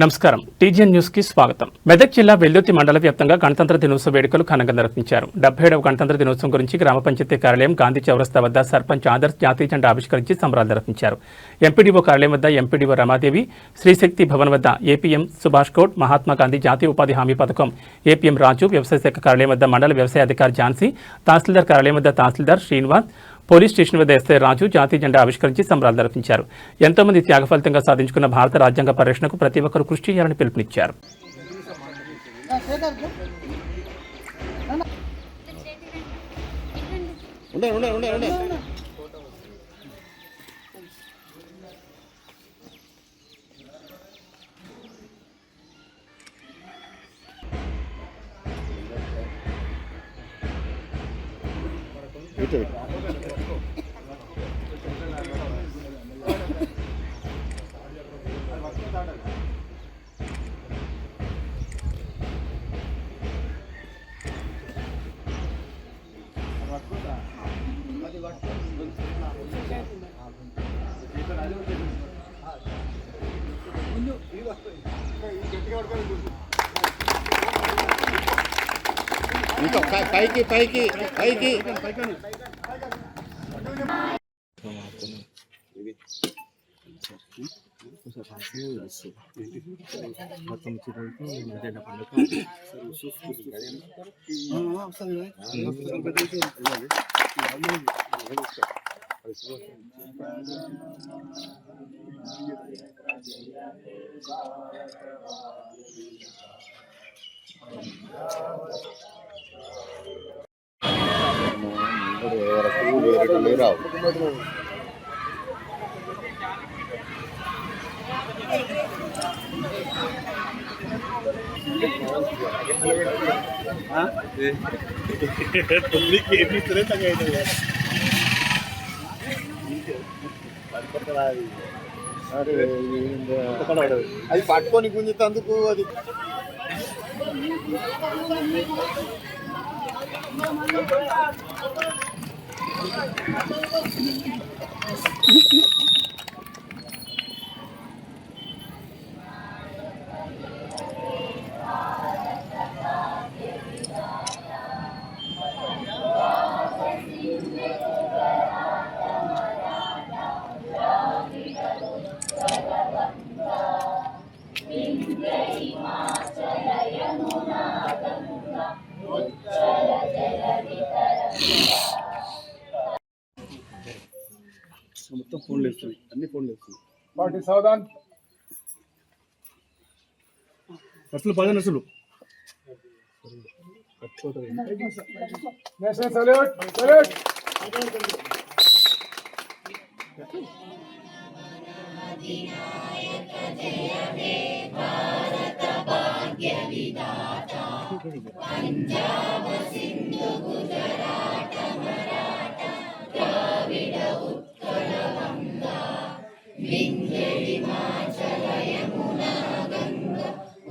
నమస్కారం TGN news కి స్వాగతం. మెదక్ జిల్లా వెల్దుర్తి మండల వ్యాప్తంగా గణతంత్ర దినోత్సవ వేడుకలు ఘనంగా నిర్వహించారు. 77వ గణతంత్ర దినోత్సవం గురించి గ్రామ పంచాయతీ కార్యాలయం గాంధీ చౌరస్తా వద్ద సర్పంచ్ ఆదర్శ్ జాతీయ జెండా ఆవిష్కరించి సంబరాలు నిర్వహించారు. ఎంపీడీఓ కార్యాలయం వద్ద ఎంపీడీఓ రమాదేవి, శ్రీశక్తి భవన్ వద్ద ఏపీఎం సుభాష్ కోట్, మహాత్మా గాంధీ జాతీయ ఉపాధి హామీ పథకం ఏపీఎం రాజు, వ్యవసాయ శాఖ కార్యాలయం వద్ద మండల వ్యవసాయ అధికారి ఝాన్సీ, తహసీల్దార్ కార్యాలయం వద్ద తహసీల్దార్ శ్రీనివాస్, పోలీస్ స్టేషన్ వద్ద ఎస్ఐ రాజు జాతీయ జెండా ఆవిష్కరించి సంబరాలు నిర్వహించారు. ఎంతో మంది త్యాగ ఫలితంగా సాధించుకున్న భారత రాజ్యాంగ పరిరక్షణకు ప్రతి ఒక్కరూ కృషి చేయాలని పిలుపునిచ్చారు. పైకి పైకి పైకి రావు. అది పట్టుకొని గుంజుతందుకు అది మొత్తం ఫోన్లు వేస్తున్నాయి, అన్ని ఫోన్లు వేస్తున్నాయి. పార్టీ సావధాన్, అసలు 10 అసలు national salute salute. Punjab Sindhu Gujarat Maratha Dravida Utkala Ganga Vindhya Himachala Yamuna Ganga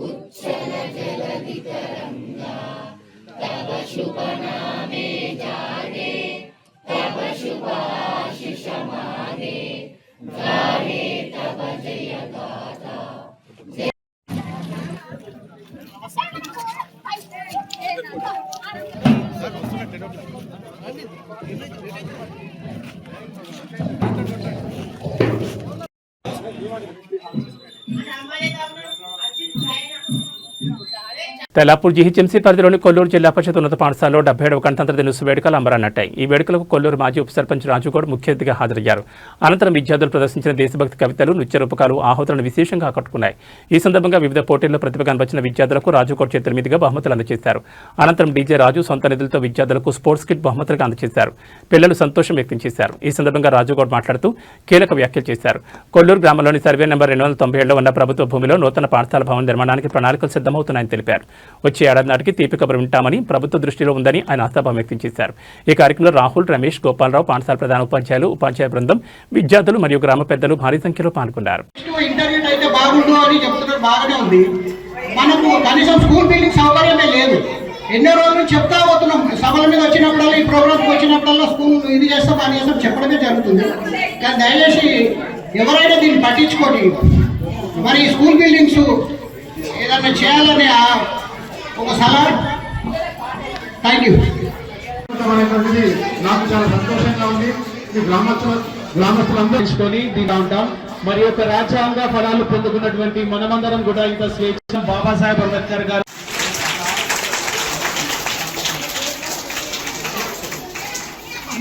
ఉచ్చల జలధి తరంగా తవ శుభ నామే జాగే తవ శుభ ఆశిష మాగే గాయే తవ జయ గాథా. తెల్లాపూర్ జీహెచ్ఎంసీ పరిధిలోని కొల్లూరు జిల్లా పరిషత్ ఉన్నత పాఠశాలలో 77వ గణతంత్ర దినోత్సవ వేడుకలు అంబరాన్నట్టాయి. ఈ వేడుకలకు కొల్లూరు మాజీ ఉప సర్పంచ్ రాజుగౌడ్ ముఖ్య అతిథిగా హాజరయ్యారు. అనంతరం విద్యార్థులు ప్రదర్శించిన దేశభక్తి కవితలు, నృత్య రూపకాలు ఆహుతులను విశేషంగా ఆకట్టుకున్నాయి. ఈ సందర్భంగా వివిధ పోటీల్లో ప్రతిభ కనబర్చిన విద్యార్థులకు రాజుగౌడ్ చేతుల మీదుగా బహుమతులు అందజేశారు. అనంతరం డీజే రాజు సొంత నిధులతో విద్యార్థులకు స్పోర్ట్స్ కిట్ బహుమతులుగా అందజేశారు. పిల్లలు సంతోషం వ్యక్తం చేశారు. ఈ సందర్భంగా రాజుగౌడ్ మాట్లాడుతూ కీలక వ్యాఖ్యలు చేశారు. కొల్లూరు గ్రామంలోని సర్వే నెంబర్ 297లో ఉన్న ప్రభుత్వ భూమిలో నూతన పాఠశాల భవన నిర్మాణానికి ప్రణాళికలు సిద్ధమవుతున్నాయని తెలిపారు. వచ్చే ఏడాది నాటికి తీపి కబురు వింటామని ప్రభుత్వ దృష్టిలో ఉందని ఆయన ఆశాభావం వ్యక్తం చేశారు. ఈ కార్యక్రమంలో రాహుల్, రమేష్, గోపాలరావు, పాఠశాల ప్రధాన ఉపాధ్యాయులు, ఉపాధ్యాయ బృందం, విద్యార్థులు మరియు గ్రామ పెద్దలు భారీ సంఖ్యలో పాల్గొన్నారు. మనకు కనీసం స్కూల్ బిల్డింగ్ సౌకర్యమే లేదు. ఎన్నో రోజులు చెప్తా పోతున్నాం, సభల మీద వచ్చినప్పుడల్లా, ఈ ప్రోగ్రామ్కి వచ్చినప్పుడల్లా స్కూల్ ఇది చేస్తాం అని చేస్తాం చెప్పడమే జరుగుతుంది. కానీ దయచేసి ఎవరైనా దీన్ని పట్టించుకోండి. మరి స్కూల్ బిల్డింగ్స్ ఒక సలాడ్. Thank you. అనేటువంటిది నాకు చాలా సంతోషంగా ఉంది. ఈ గ్రామస్తులందరూ తీసుకొని దీని ఉంటాం. మరి యొక్క రాజ్యాంగ ఫలాలు పొందుకున్నటువంటి మనమందరం కూడా ఇంత స్వేచ్ఛ బాబాసాహెబ్ అంబేద్కర్ గారు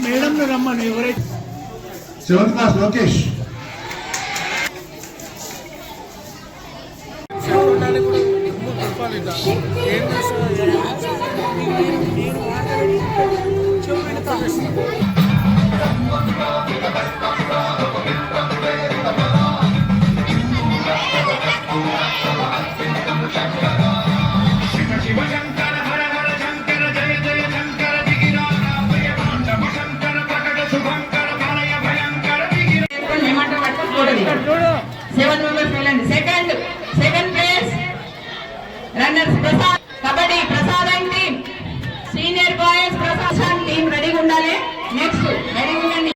మేడం రమ్మని ఎవరైతే 7th class Lokesh second place runners Prasad kabaddi Prasad and team senior boys Prasad team రెడీగా ఉండాలి. నెక్స్ట్ రెడీ ఉండండి.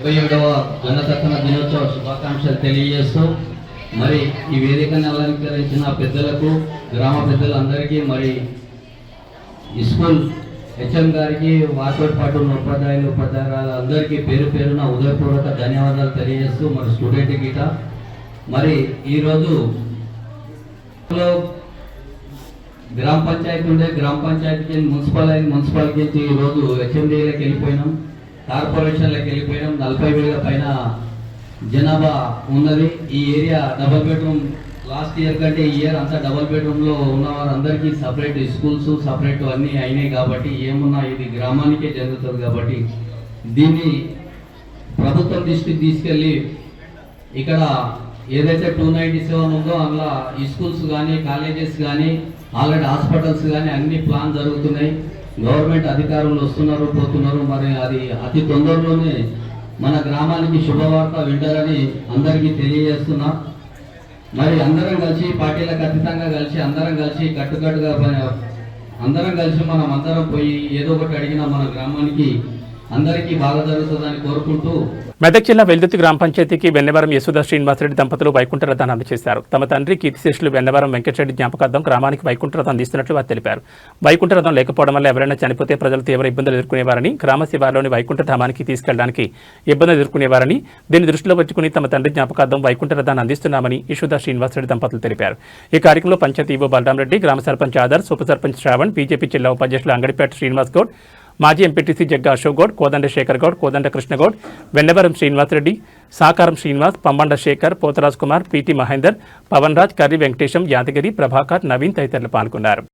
27వ గణతంత్ర దినోత్సవ శుభాకాంక్షలు తెలియజేస్తూ మరి ఈ వేదికను అలంకరించిన పెద్దలకు, గ్రామ పెద్దలందరికీ, మరి స్కూల్ హెచ్ఎం గారికి, వారితో పాటు ఉపాధ్యాయురాలందరికీ పేరు పేరున ఉదయపూర్వక ధన్యవాదాలు తెలియజేస్తూ మరి స్టూడెంట్ గిట మరి ఈరోజు గ్రామ పంచాయతీ ఉండే గ్రామ పంచాయతీకి మున్సిపాలిటీకి ఈరోజు హెచ్ఎండీలకు వెళ్ళిపోయినాం, కార్పొరేషన్లకు వెళ్ళిపోయినాం. 40,000 పైన జనాభా ఉన్నది. ఈ area double bedroom last year కంటే ఈ ఇయర్ అంతా డబుల్ బెడ్రూమ్లో ఉన్న వారందరికీ సపరేట్ స్కూల్స్ సపరేట్ అన్నీ అయినాయి. కాబట్టి ఏమున్నా ఇది గ్రామానికే చెందుతుంది. కాబట్టి దీన్ని ప్రభుత్వం దృష్టికి తీసుకెళ్ళి ఇక్కడ ఏదైతే 297 ఉందో అందులో ఈ స్కూల్స్ కానీ కాలేజెస్ కానీ ఆల్రెడీ హాస్పిటల్స్ కానీ అన్ని ప్లాన్ జరుగుతున్నాయి. గవర్నమెంట్ అధికారులు వస్తున్నారు పోతున్నారు. మరి అది అతి తొందరలోనే మన గ్రామానికి శుభవార్త వింటారని అందరికీ తెలియజేస్తున్నా. మరి అందరం కలిసి పార్టీలకు అతీతంగా కలిసి అందరం కలిసి కట్టుకట్టుగా అందరం కలిసి మనం అందరం పోయి ఏదో ఒకటి అడిగినా మన గ్రామానికి అందరికీ బాగా జరుగుతుందని కోరుకుంటూ మెదక్ జిల్లా వెల్దుర్తి గ్రామ పంచాయతీకి వెన్నవరం యశోద శ్రీనివాసరెడ్డి దంపతులు వైకుంఠ రథాన్ని అందజేశారు. తమ తండ్రి కీర్తిశేషులు వెన్నవరం వెంకటరెడ్డి జ్ఞాపకార్థం గ్రామానికి వైకుంఠ రథం అందిస్తున్నట్లు వారు తెలిపారు. వైకుంఠ రథం లేకపోవడం వల్ల ఎవరైనా చనిపోతే ప్రజలు తీవ్ర ఇబ్బందులు ఎదుర్కొనేవారని, గ్రామ శివారులోని వైకుంఠ ధామానికి తీసుకెళ్లడానికి ఇబ్బందులు ఎదుర్కొనేవారని, దీన్ని దృష్టిలో పెట్టుకుని తమ తండ్రి జ్ఞాపకార్థం వైకుంఠ రథాన్ని అందిస్తున్నామని యశోద శ్రీనివాసరెడ్డి దంపతులు తెలిపారు. ఈ కార్యక్రమంలో పంచాయతీ ఈవో బలరామరెడ్డి, గ్రామ సర్పంచ్ ఆదర్శ్, ఉప సర్పంచ్ శ్రావణ్, బీజేపీ జిల్లా ఉపాధ్యక్షులు అంగడిపేట శ్రీనివాస్ గౌడ్, మాజీ ఎంపీటీసీ జగ్గా అశోక్ గౌడ్, కోదండ శేఖర్ గౌడ్, కోదండ కృష్ణగౌడ్, వెన్నవరం శ్రీనివాసరెడ్డి, సాకారం శ్రీనివాస్, పంబండ శేఖర్, పోతరాజ్ కుమార్, పీటీ మహేందర్, పవన్ రాజ్, కర్రి వెంకటేశం, యాదగిరి, ప్రభాకర్, నవీన్ తదితరులు పాల్గొన్నారు.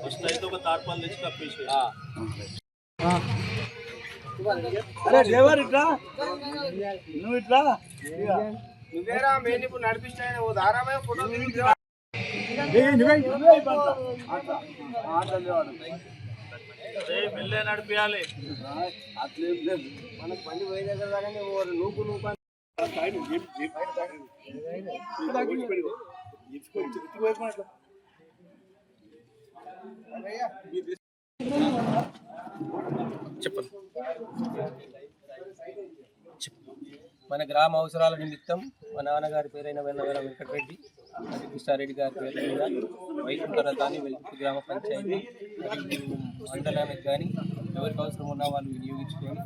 ఫస్ట్ అయితే ఒక తార్పాలు తెచ్చి కప్పేసి అరే డ్రైవర్ ఇట్లా నువ్వు ఇట్లా నువ్వేరా మెయిన్ ఇప్పుడు నడిపిస్తాయని ఓ దారామే ఫోటో మెల్లే నడిపియాలి. అట్లేం లేదు మనకు బండి పోయే దగ్గర దాకానే నూకు మన గ్రామ అవసరాల నిమిత్తం మా నాన్నగారి పేరైన వెన్నవరం వెంకటరెడ్డి, అది కృష్ణారెడ్డి గారి పేరు మీద వైకుంఠ రథాన్ని వెల్దుర్తి గ్రామ పంచాయతీ మరియు మండలానికి కానీ ఎవరికి అవసరం ఉన్నా వాళ్ళు వినియోగించుకొని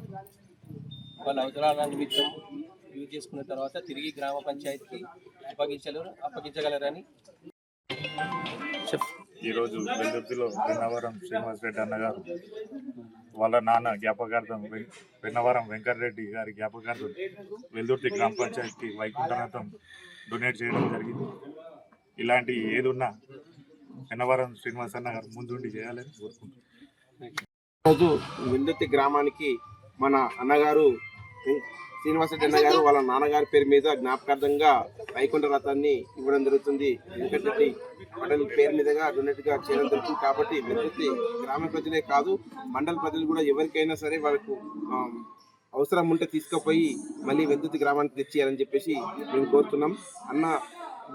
వాళ్ళ అవసరాల నిమిత్తం యూజ్ చేసుకున్న తర్వాత తిరిగి గ్రామ పంచాయతీకి అప్పగించగలరని ఈరోజు వెల్దుర్తిలో వెన్నవరం శ్రీనివాసరెడ్డి అన్నగారు వాళ్ళ నాన్న జ్ఞాపకార్థం వెన్నవరం వెంకటరెడ్డి గారి జ్ఞాపకార్థం వెల్దుర్తి గ్రామ పంచాయతీకి వైకుంఠ రథం డొనేట్ చేయడం జరిగింది. ఇలాంటి ఏది ఉన్నా వెన్నవరం శ్రీనివాస అన్న గారు ముందుండి చేయాలని కోరుకుంటున్నాను. ఈరోజు వెల్దుర్తి గ్రామానికి మన అన్నగారు శ్రీనివాసరెడ్డి అన్న గారు వాళ్ళ నాన్నగారి పేరు మీద జ్ఞాపకార్థంగా వైకుంఠ రథాన్ని ఇవ్వడం జరుగుతుంది. వెంకటరెడ్డి మండలి పేరు మీదుగా డొనేట్గా చేయడం జరుగుతుంది. కాబట్టి వెల్దుర్తి గ్రామ ప్రజలే కాదు మండల ప్రజలు కూడా ఎవరికైనా సరే వాళ్ళకు అవసరం ఉంటే తీసుకుపోయి మళ్ళీ వెల్దుర్తి గ్రామానికి తెచ్చేయాలని చెప్పేసి మేము కోరుతున్నాం. అన్న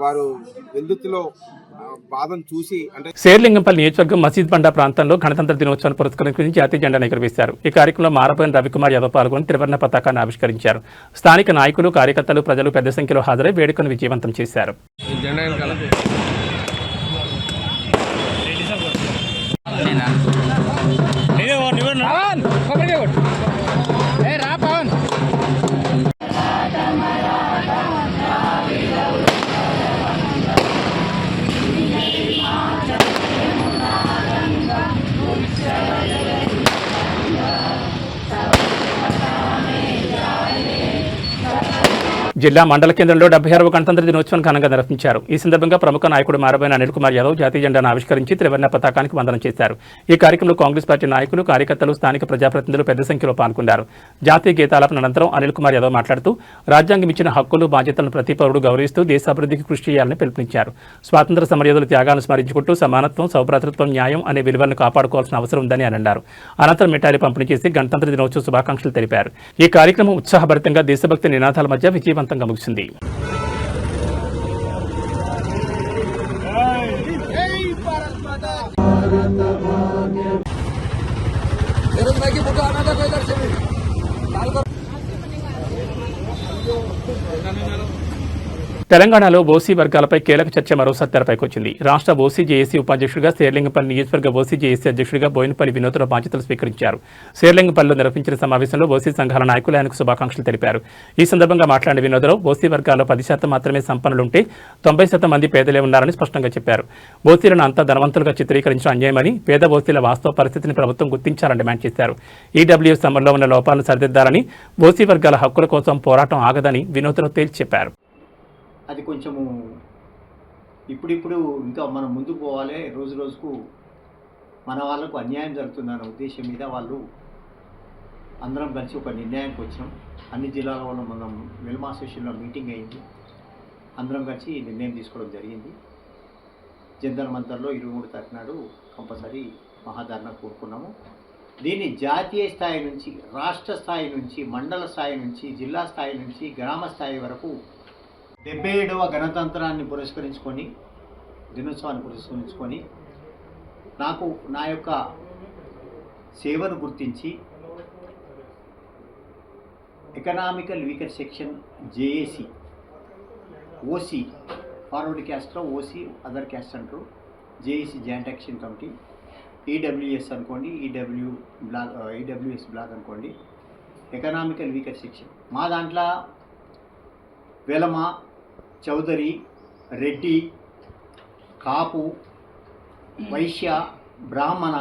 వారు వెల్దుర్తిలో బాధను చూసి అంటే శేర్లింగంపల్లి నియోజకవర్గం మసీద్ బండా ప్రాంతంలో గణతంత్ర దినోత్సవాన్ని పురస్కరించుకుని జాతీయ జెండాను ఎగురవేశారు. ఈ కార్యక్రమంలో మారపోయిన రవికుమార్ యాదవ్ పాల్గొని త్రివర్ణ పతాకాన్ని ఆవిష్కరించారు. స్థానిక నాయకులు, కార్యకర్తలు, ప్రజలు పెద్ద సంఖ్యలో హాజరై వేడుకను విజయవంతం చేశారు. జిల్లా మండల కేంద్రంలో 76వ గణతంత్ర దినోత్సవాన్ని ఘనంగా నిర్వహించారు. ఈ సందర్భంగా ప్రముఖ నాయకుడు మారబోయిన అనిల్ కుమార్ యాదవ్ జాతీయ జెండాను ఆవిష్కరించి త్రివర్ణ పతాకానికి వందనం చేశారు. ఈ కార్యక్రమంలో కాంగ్రెస్ పార్టీ నాయకులు, కార్యకర్తలు, స్థానిక ప్రజాప్రతినిధులు పెద్ద సంఖ్యలో పాల్గొన్నారు. జాతీయ గీతాలాపన అనంతరం అనిల్ కుమార్ యాదవ్ మాట్లాడుతూ రాజ్యాంగం ఇచ్చిన హక్కులు, బాధ్యతలను ప్రతి పౌరుడు గౌరవిస్తూ దేశాభివృద్ధికి కృషి చేయాలని పిలుపునిచ్చారు. స్వాతంత్ర సమరయోధుల త్యాగాలను స్మరించుకుంటూ సమానత్వం, సౌభ్రాతృత్వం, న్యాయం అనే విలువలను కాపాడుకోవాల్సిన అవసరం ఉందని అన్నారు. అనంతరం మిఠాయిలు పంపిణీ చేసి గణతంత్ర దినోత్సవ శుభాకాంక్షలు తెలిపారు. ఈ కార్యక్రమం ఉత్సాహభరితంగా దేశభక్తి నినాదాల మధ్య విజయవంతంగా ముగిసింది. తెలంగాణలో ఓసీ వర్గాలపై కీలక చర్చ మరోసారి తెరపైకొచ్చింది. రాష్ట్ర ఓసీ జేఏసీ ఉపాధ్యక్షుడిగా శేర్లింగంపల్లి నియోజకవర్గ ఓసీ జేఏసీ అధ్యక్షుడిగా బోయినపల్లి వినోద్రావు బాధ్యతలు స్వీకరించారు. శేర్లింగంపల్లిలో నిర్వహించిన సమావేశంలో ఓసీ సంఘాల నాయకులు ఆయనకు శుభాకాంక్షలు తెలిపారు. ఈ సందర్భంగా మాట్లాడిన వినోద్రావు ఓసీ వర్గాల్లో 10% మాత్రమే సంపన్నులుంటే 90% మంది పేదలే ఉన్నారని స్పష్టంగా చెప్పారు. ఓసీలను అంతా ధనవంతులుగా చిత్రీకరించడం అన్యాయమని, పేద ఓసీల వాస్తవ పరిస్థితిని ప్రభుత్వం గుర్తించాలని డిమాండ్ చేశారు. ఈడబ్ల్యూఎస్ అమల్లో ఉన్న లోపాలను సరిదిద్దాలని, ఓసీ వర్గాల హక్కుల కోసం పోరాటం ఆగదని వినోద్రావు తేల్చి చెప్పారు. అది కొంచెము ఇప్పుడిప్పుడు ఇంకా మనం ముందుకు పోవాలి, రోజు రోజుకు మన వాళ్ళకు అన్యాయం జరుగుతుందన్న ఉద్దేశం మీద వాళ్ళు అందరం కలిసి ఒక నిర్ణయానికి వచ్చినాం. అన్ని జిల్లాల వల్ల మనం వెల్మా అసోసియేషన్లో మీటింగ్ అయింది. అందరం కలిసి నిర్ణయం తీసుకోవడం జరిగింది. జంతర్ మంతర్లో 23 తారీఖు నాడు కంపల్సరీ మహాధరణ కోరుకున్నాము. దీన్ని జాతీయ స్థాయి నుంచి, రాష్ట్ర స్థాయి నుంచి, మండల స్థాయి నుంచి, జిల్లా స్థాయి నుంచి, గ్రామ స్థాయి వరకు 77వ గణతంత్రాన్ని పురస్కరించుకొని, దినోత్సవాన్ని పురస్కరించుకొని నాకు నా యొక్క సేవను గుర్తించి economical weaker section JAC, OC, forward క్యాస్ట్లో ఓసీ, అదర్ క్యాస్ట్ అంటారు, JAC joint action committee, EWS అనుకోండి, ఈడబ్ల్యూఎస్ బ్లాక్ అనుకోండి, ఎకనామికల్ వీకర్ సెక్షన్. మా దాంట్లో వెలమ, చౌదరి, రెడ్డి, కాపు, వైశ్య, బ్రాహ్మణ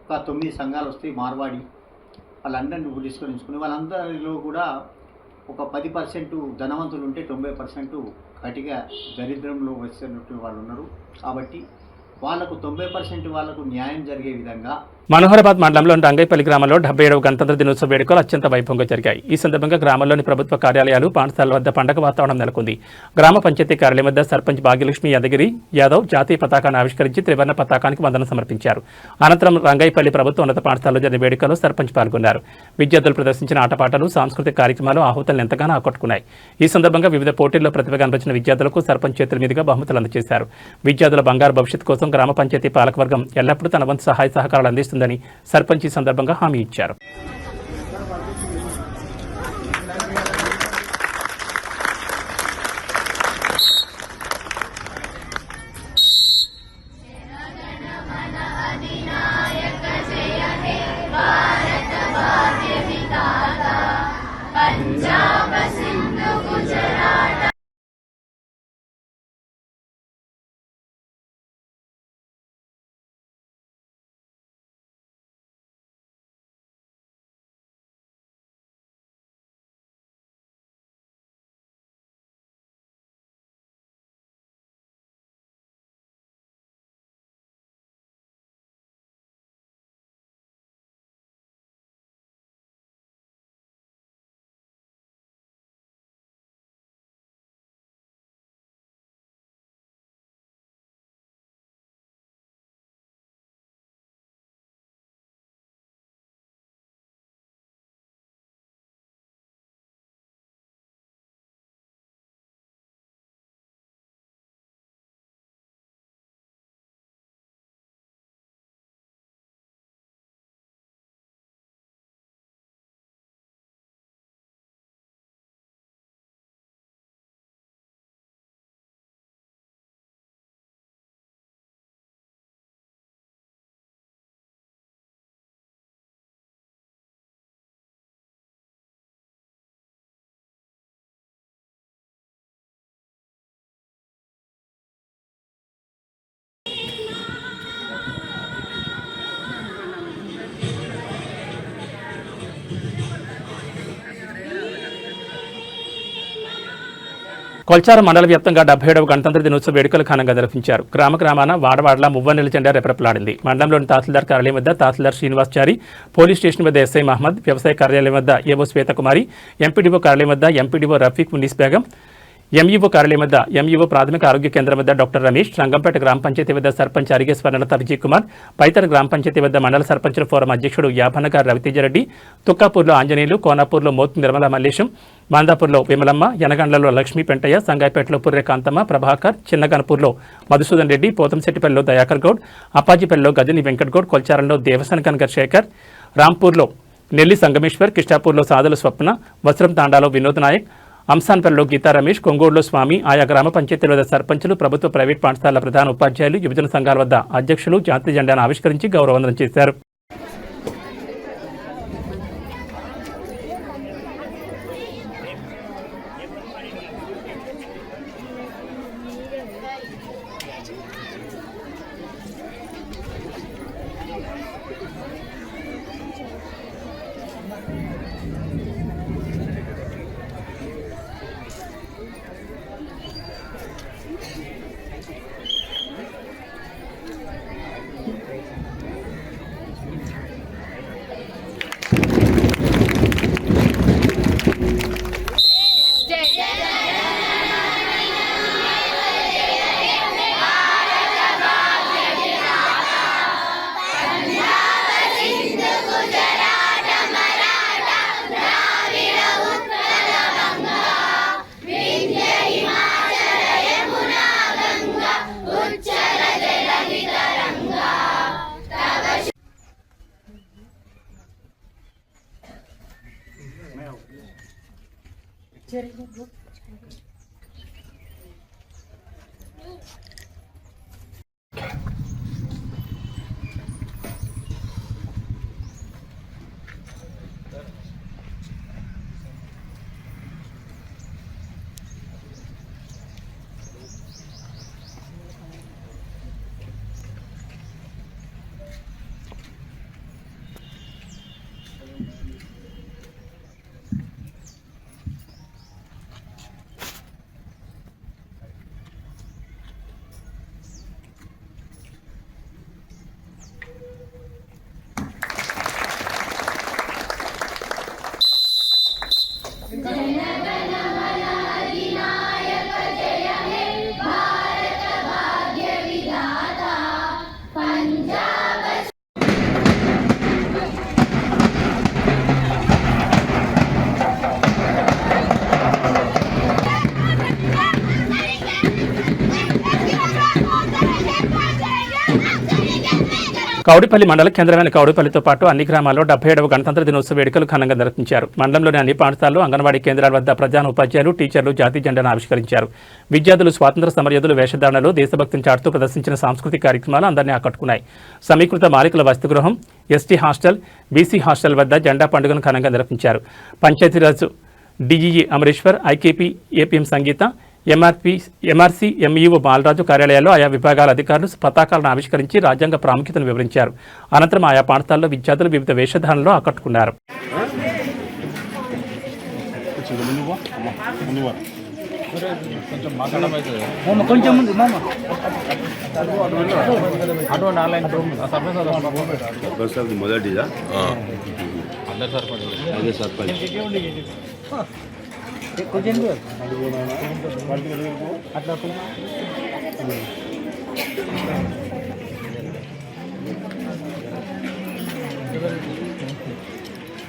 ఒక 9 సంఘాలు వస్తాయి. మార్వాడి వాళ్ళందరినీ పురస్కరించుకుని వాళ్ళందరిలో కూడా ఒక 10% ధనవంతులు ఉంటే 90% గట్టిగా దరిద్రంలో వచ్చినట్టు వాళ్ళు ఉన్నారు. కాబట్టి వాళ్ళకు 90% వాళ్ళకు న్యాయం జరిగే విధంగా మనోహరాబాద్ మండలంలోని రంగైపల్లి గ్రామంలో 77వ గణతంత్ర దినోత్సవ వేడుకలు అత్యంత వైభవంగా జరిగాయి. ఈ సందర్భంగా గ్రామంలోని ప్రభుత్వ కార్యాలయాలు, పాఠశాలల వద్ద పండగ వాతావరణం నెలకొంది. గ్రామ పంచాయతీ కార్యాలయం వద్ద సర్పంచ్ భాగ్యలక్ష్మి యాదవ్ జాతీయ పతాకాన్ని ఆవిష్కరించి త్రివర్ణ పతాకానికి వందనం సమర్పించారు. అనంతరం రంగైపల్లి ప్రభుత్వ ఉన్నత పాఠశాలలో జరిగిన వేడుకల్లో సర్పంచ్ పాల్గొన్నారు. విద్యార్థులు ప్రదర్శించిన ఆటపాటలు, సాంస్కృతిక కార్యక్రమాలు ఆహుతులను ఎంతగానో ఆకట్టుకున్నాయి. ఈ సందర్భంగా వివిధ పోటీల్లో ప్రతిభ కనబరిచిన విద్యార్థులకు సర్పంచ్ చేతుల మీదుగా బహుమతులు అందజేశారు. విద్యార్థుల బంగారు భవిష్యత్తు కోసం గ్రామ పంచాయతీ పాలకవర్గం ఎల్లప్పుడూ తన వంతు సహాయ సహకారాలు అందిస్తుందని సర్పంచ్ ఈ సందర్భంగా హామీ ఇచ్చారు. కొల్చారం మండల వ్యాప్తంగా 77వ గణతంత్ర దినోత్సవ వేడుకలు ఘనంగా నిర్వహించారు. గ్రామాన వాడవాడలా మువ్వన్నెల జెండా రెపరెపలాడింది. మండలంలోని తహసీల్దార్ కార్యాలయం వద్ద తహసీల్దార్ శ్రీనివాసచారి, పోలీస్ స్టేషన్ వద్ద ఎస్ఐ మహమ్మద్, వ్యవసాయ కార్యాలయం వద్ద ఏవో శ్వేతకుమారి, ఎంపీడీఓ కార్యాలయం వద్ద ఎంపీడీఓ రఫీక్ మునీస్ బేగం, ఎంఈఓ కార్యాలయం వద్ద ఎంఈఓ ప్రాథమిక ఆరోగ్య కేంద్రం వద్ద డాక్టర్ రమేష్, రంగంపేట గ్రామ పంచాయతీ వద్ద సర్పంచ్ అరిగేశ్వరలత విజయ్ కుమార్, పైతర గ్రామ పంచాయతీ వద్ద మండల సర్పంచుల ఫోరం అధ్యక్షుడు యాభన్నగారు రవితేజరెడ్డి, తుక్కాపూర్లో ఆంజనేయులు, కోనాపూర్లో మోత్ నిర్మల మల్లేశం, మాందాపూర్లో విమలమ్మ, యనగండ్లలో లక్ష్మీ పెంటయ్య, సంగాయపేటలో పుర్రె కాంతమ్మ, ప్రభాకర్, చిన్నగనపూర్లో మధుసూదన్ రెడ్డి, పోతంశెట్టిపల్లిలో దయాకర్ గౌడ్, అప్పాజీపల్లిలో గజని వెంకట్ గౌడ్, కొల్చారంలో దేవసన్ కనకర్ శేఖర్, రాంపూర్లో నెల్లి సంగమేశ్వర్, కృష్ణాపూర్లో సాదల స్వప్న, వస్త్రం తాండాలో వినోద్ నాయక్, అంశాన్పల్లిలో గీతా రమేష్, కొంగోడులో స్వామి, ఆయా గ్రామ పంచాయతీల వద్ద సర్పంచులు, ప్రభుత్వ ప్రైవేట్ పాఠశాలల ప్రధాన ఉపాధ్యాయులు, యువజన సంఘాల వద్ద అధ్యక్షులు జాతీయ జెండాను ఆవిష్కరించి గౌరవవందనం చేశారు. కౌడిపల్లి మండల కేంద్రమైన కౌడిపల్లితో పాటు అన్ని గ్రామాల్లో 77వ గణతంత్ర దినోత్సవ వేడుకలు ఘనంగా నిర్వహించారు. మండలంలోని అన్ని పాఠశాలలు, అంగన్వాడీ కేంద్రాల వద్ద ప్రధాన ఉపాధ్యాయులు, టీచర్లు జాతీయ జెండాను ఆవిష్కరించారు. విద్యార్థులు స్వాతంత్ర సమరయోధులు వేషధారణలో దేశభక్తిని చాటుతూ ప్రదర్శించిన సాంస్కృతిక కార్యక్రమాలు అందరినీ ఆకట్టుకున్నాయి. సమీకృత బాలికల వసతి గృహం, ఎస్టీ హాస్టల్, బీసీ హాస్టల్ వద్ద జెండా పండుగను ఘనంగా నిర్వహించారు. Panchayati Raj DEE Amareshwar, IKP APM Sangeetha, MRC, MEO Balaraju కార్యాలయాల్లో ఆయా విభాగాల అధికారులు పతాకాలను ఆవిష్కరించి రాజ్యాంగ ప్రాముఖ్యతను వివరించారు. అనంతరం ఆయా పాఠశాలలో విద్యార్థులు వివిధ వేషధారణలో ఆకట్టుకున్నారు. మొదటిదా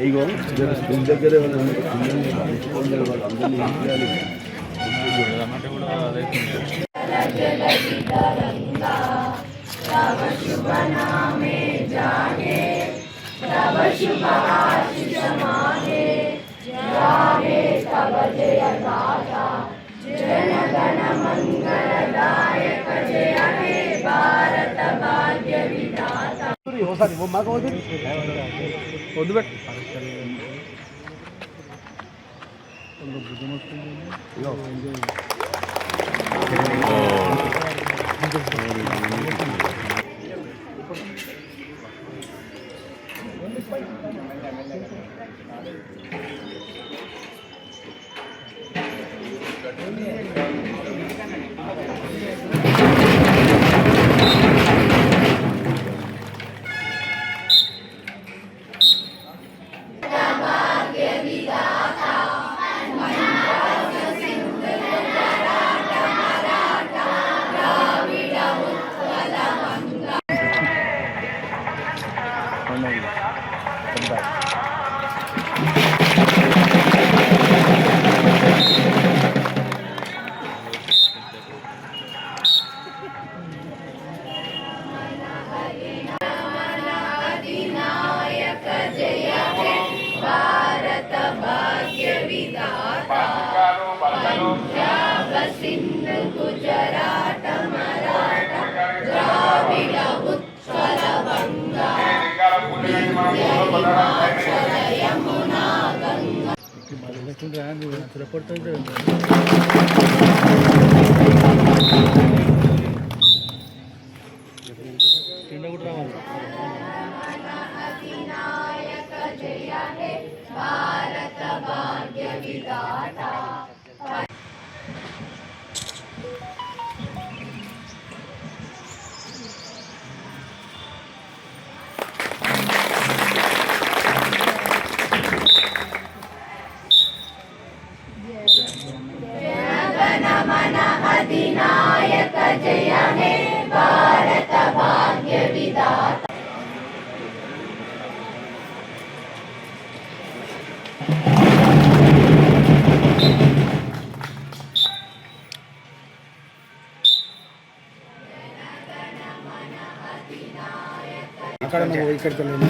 ఇగో స్కూల్ దగ్గరే అక్కడ నువ్వు ఇక్కడికి వెళ్ళి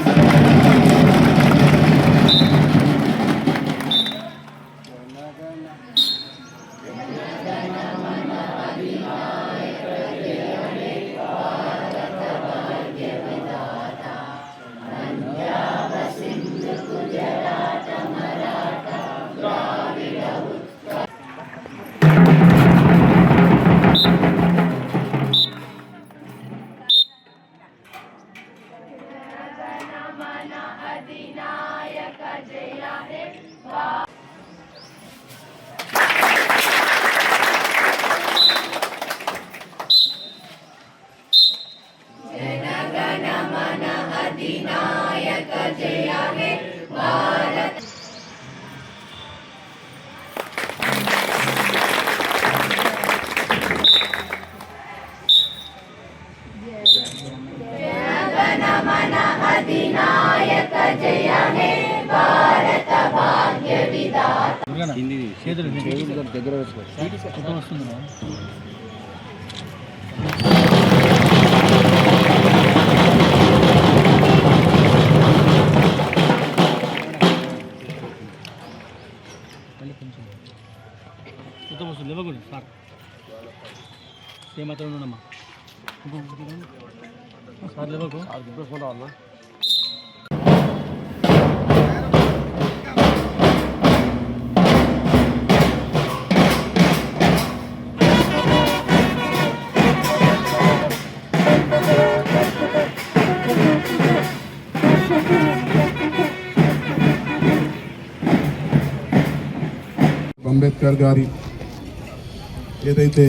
దగ్గర వస్తుంది. లేవకూడదు సార్ సేమ్ అతను ఉండమ్మా సార్ లేవకు ఫోటో అన్నా. అంబేద్కర్ గారి ఏదైతే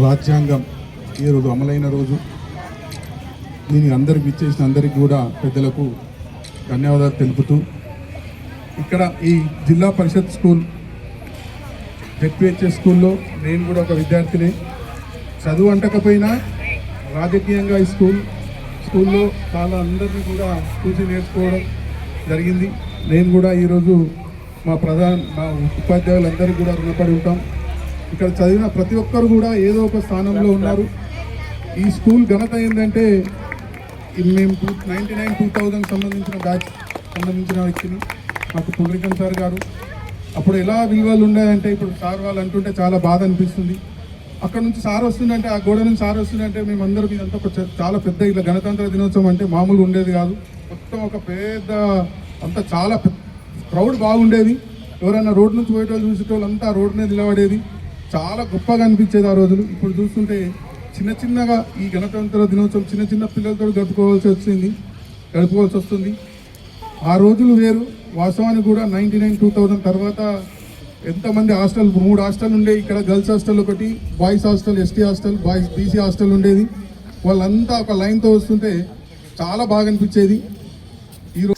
రాజ్యాంగం ఈరోజు అమలైన రోజు, దీనికి అందరికి ఇచ్చేసిన అందరికీ కూడా పెద్దలకు ధన్యవాదాలు తెలుపుతూ, ఇక్కడ ఈ జిల్లా పరిషత్ స్కూల్ జెడ్పీహెచ్ఎస్ స్కూల్లో నేను కూడా ఒక విద్యార్థిని. చదువు అంటకపోయినా రాజకీయంగా ఈ స్కూల్లో చాలా అందరినీ కూడా చూసి నేర్చుకోవడం జరిగింది. నేను కూడా ఈరోజు మా ఉపాధ్యాయులందరికీ కూడా రుణపడి ఉంటాం. ఇక్కడ చదివిన ప్రతి ఒక్కరు కూడా ఏదో ఒక స్థానంలో ఉన్నారు. ఈ స్కూల్ ఘనత ఏంటంటే మేము 99-2000 సంబంధించిన వ్యక్తిని మాకు పుండ్రికన్ సార్ గారు. అప్పుడు ఎలా విలువలు ఉన్నాయంటే ఇప్పుడు సార్ వాళ్ళు అంటుంటే చాలా బాధ అనిపిస్తుంది. అక్కడ నుంచి సార్ వస్తుందంటే, ఆ గోడ నుంచి సార్ వస్తుందంటే మేమందరం ఇదంతా చాలా పెద్ద ఇలా గణతంత్ర దినోత్సవం అంటే మామూలు ఉండేది కాదు. మొత్తం ఒక పెద్ద అంతా చాలా క్రౌడ్ బాగుండేది. ఎవరైనా రోడ్ నుంచి పోయేటోళ్ళు చూసేటోళ్ళంతా రోడ్ మీద నిలబడేది. చాలా గొప్పగా అనిపించేది ఆ రోజులు. ఇప్పుడు చూస్తుంటే చిన్నగా ఈ గణతంత్ర దినోత్సవం చిన్న పిల్లలతో గడుపుకోవాల్సి వస్తుంది. ఆ రోజులు వేరు. వాస్తవానికి కూడా 99-2000 తర్వాత ఎంతమంది హాస్టల్ 3 హాస్టల్ ఉండేవి. ఇక్కడ గర్ల్స్ హాస్టల్ ఒకటి, boys hostel, ST hostel, boys BC hostel ఉండేది. వాళ్ళంతా ఒక లైన్తో వస్తుంటే చాలా బాగా అనిపించేది.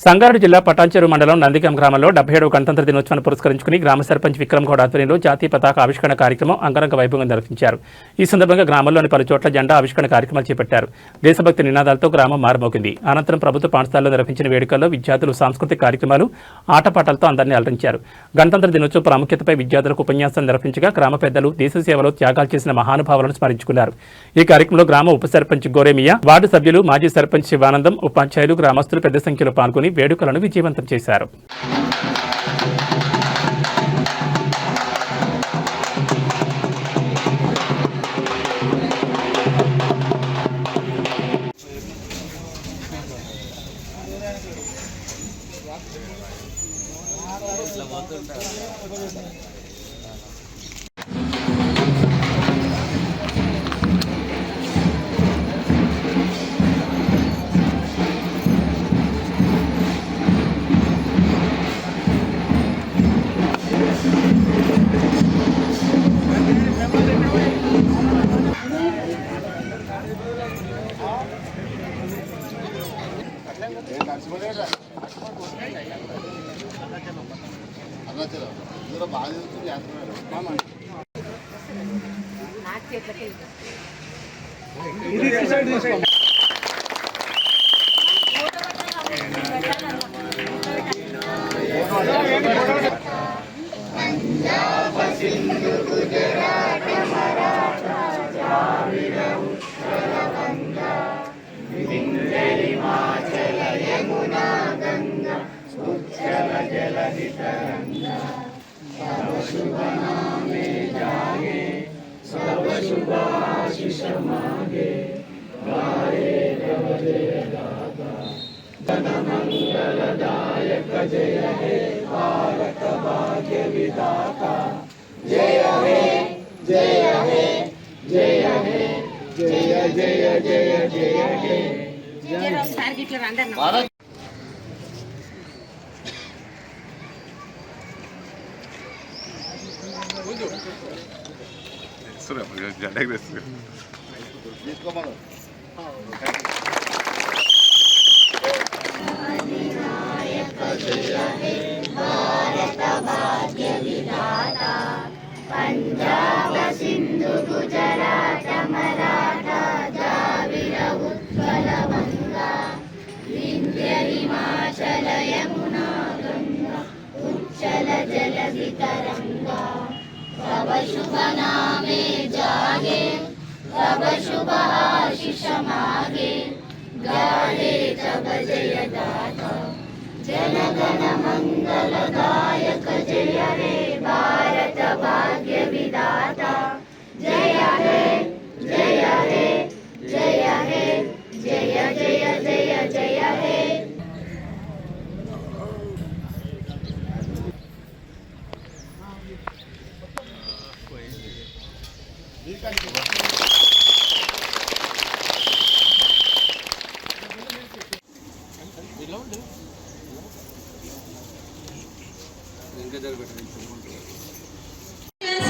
సంగారెడ్డి జిల్లా పటాన్చెరు మండలం నందిగం గ్రామంలో 77వ గణతంత్ర దినోత్సవాన్ని పురస్కరించుకుని గ్రామ సర్పంచ్ విక్రమ్ గౌడ్ ఆధ్వర్యంలో జాతీయ పతాక ఆవిష్కరణ కార్యక్రమం అంగరంగ వైభవంగా నిర్వహించారు. ఈ సందర్భంగా గ్రామంలోని పలు చోట్ల జెండా ఆవిష్కరణ కార్యక్రమాలు చేపట్టారు. దేశభక్తి నినాదాలతో గ్రామం మారుమోగింది. అనంతరం ప్రభుత్వ పాఠశాలలో నిర్వహించిన వేడుకల్లో విద్యార్థులు సాంస్కృతిక కార్యక్రమాలు, ఆటపాటలతో అందరినీ అలరించారు. గణతంత్ర దినోత్సవ ప్రాముఖ్యతపై విద్యార్థులకు ఉపన్యాసం నిర్వహించగా గ్రామ పెద్దలు దేశ సేవలో త్యాగాలు చేసిన మహానుభావులను స్మరించుకున్నారు. ఈ కార్యక్రమంలో గ్రామ ఉప సర్పంచ్ గోరేమియా, వార్డు సభ్యులు, మాజీ సర్పంచ్ శివానందం, ఉపాధ్యాయులు, గ్రామస్తులు పెద్ద సంఖ్యలో పాల్గొని వేడుకలను విజయవంతం చేశారు.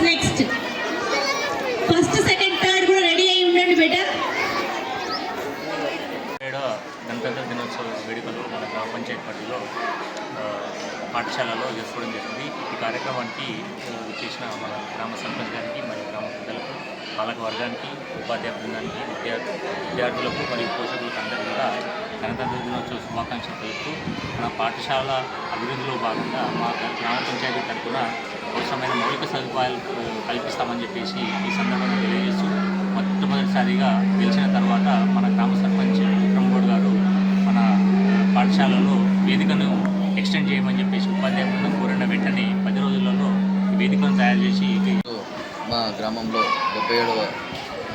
నెక్స్ట్ ఫస్ట్ సెకండ్ థర్డ్ కూడా రెడీ అయి ఉండండి బేటా. గణతంత్ర దినోత్సవ వేడుకలు మన గ్రామ పంచాయతీ పరిధిలో పాఠశాలలో చేసుకోవడం జరిగింది. ఈ కార్యక్రమానికి చేసిన మన గ్రామ సర్పంచ్ గారికి మరియు గ్రామ పెద్దలకు, పాలక వర్గానికి, ఉపాధ్యాయ బృందానికి, విద్యార్థులకు మరియు పోషకులకు అందరికీ కూడా గణతంత్ర దినోత్సవ శుభాకాంక్షలు తెలుపుతూ మన పాఠశాల అభివృద్ధిలో భాగంగా మా గ్రామ పంచాయతీ తరఫున అవసరమైన మౌలిక సదుపాయాలు కల్పిస్తామని చెప్పేసి ఈ సందర్భంగా తెలియజేస్తూ, మొట్టమొదటిసారిగా గెలిచిన తర్వాత మన గ్రామ సర్పంచ్ విక్రమ్గౌడ్ గారు మన పాఠశాలలో వేదికను ఎక్స్టెండ్ చేయమని చెప్పేసి ఉపాధ్యాయ బృందం కోరిన వెంటనే 10 రోజులలో ఈ వేదికను తయారు చేసి మా గ్రామంలో 77వ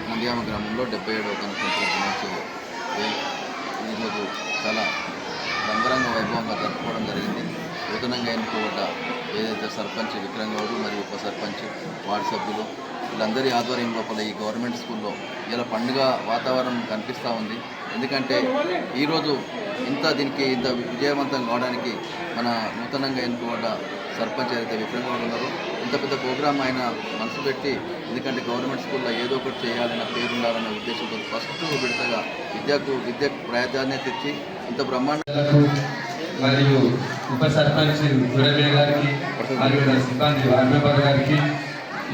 నంద్యామ గ్రామంలో 77వ గణతంత్ర దినోత్సవం ఈరోజు చాలా రంగరంగ వైభవంగా జరుపుకోవడం జరిగింది. నూతనంగా ఎన్నుకోబడ్డ ఏదైతే సర్పంచ్ విక్రమ్గౌడ్ మరియు ఉప సర్పంచ్, వార్డు సభ్యులు వీళ్ళందరి ఆధ్వర్యం లోపల ఈ గవర్నమెంట్ స్కూల్లో ఇలా పండుగ వాతావరణం కనిపిస్తూ ఉంది. ఎందుకంటే ఈరోజు దీనికి ఇంత విజయవంతం కావడానికి మన నూతనంగా ఎన్నుకోబడ్డ సర్పంచ్ ఏదైతే విక్రమ్గౌడ్ ఉన్నారో ఇంత పెద్ద ప్రోగ్రాం ఆయన మనసు పెట్టి, ఎందుకంటే గవర్నమెంట్ స్కూల్లో ఏదో ఒకటి చేయాలన్న పేరు ఉండాలన్న ఉద్దేశంతో ఫస్ట్ విడతగా విద్యకు ప్రాధాన్యత ఇచ్చి ఇంత బ్రహ్మాండాలకు మరియు ఉప సర్పంచ్ గురవే గారికి మరియు సిబ్బంది వార్డు మెంబర్ గారికి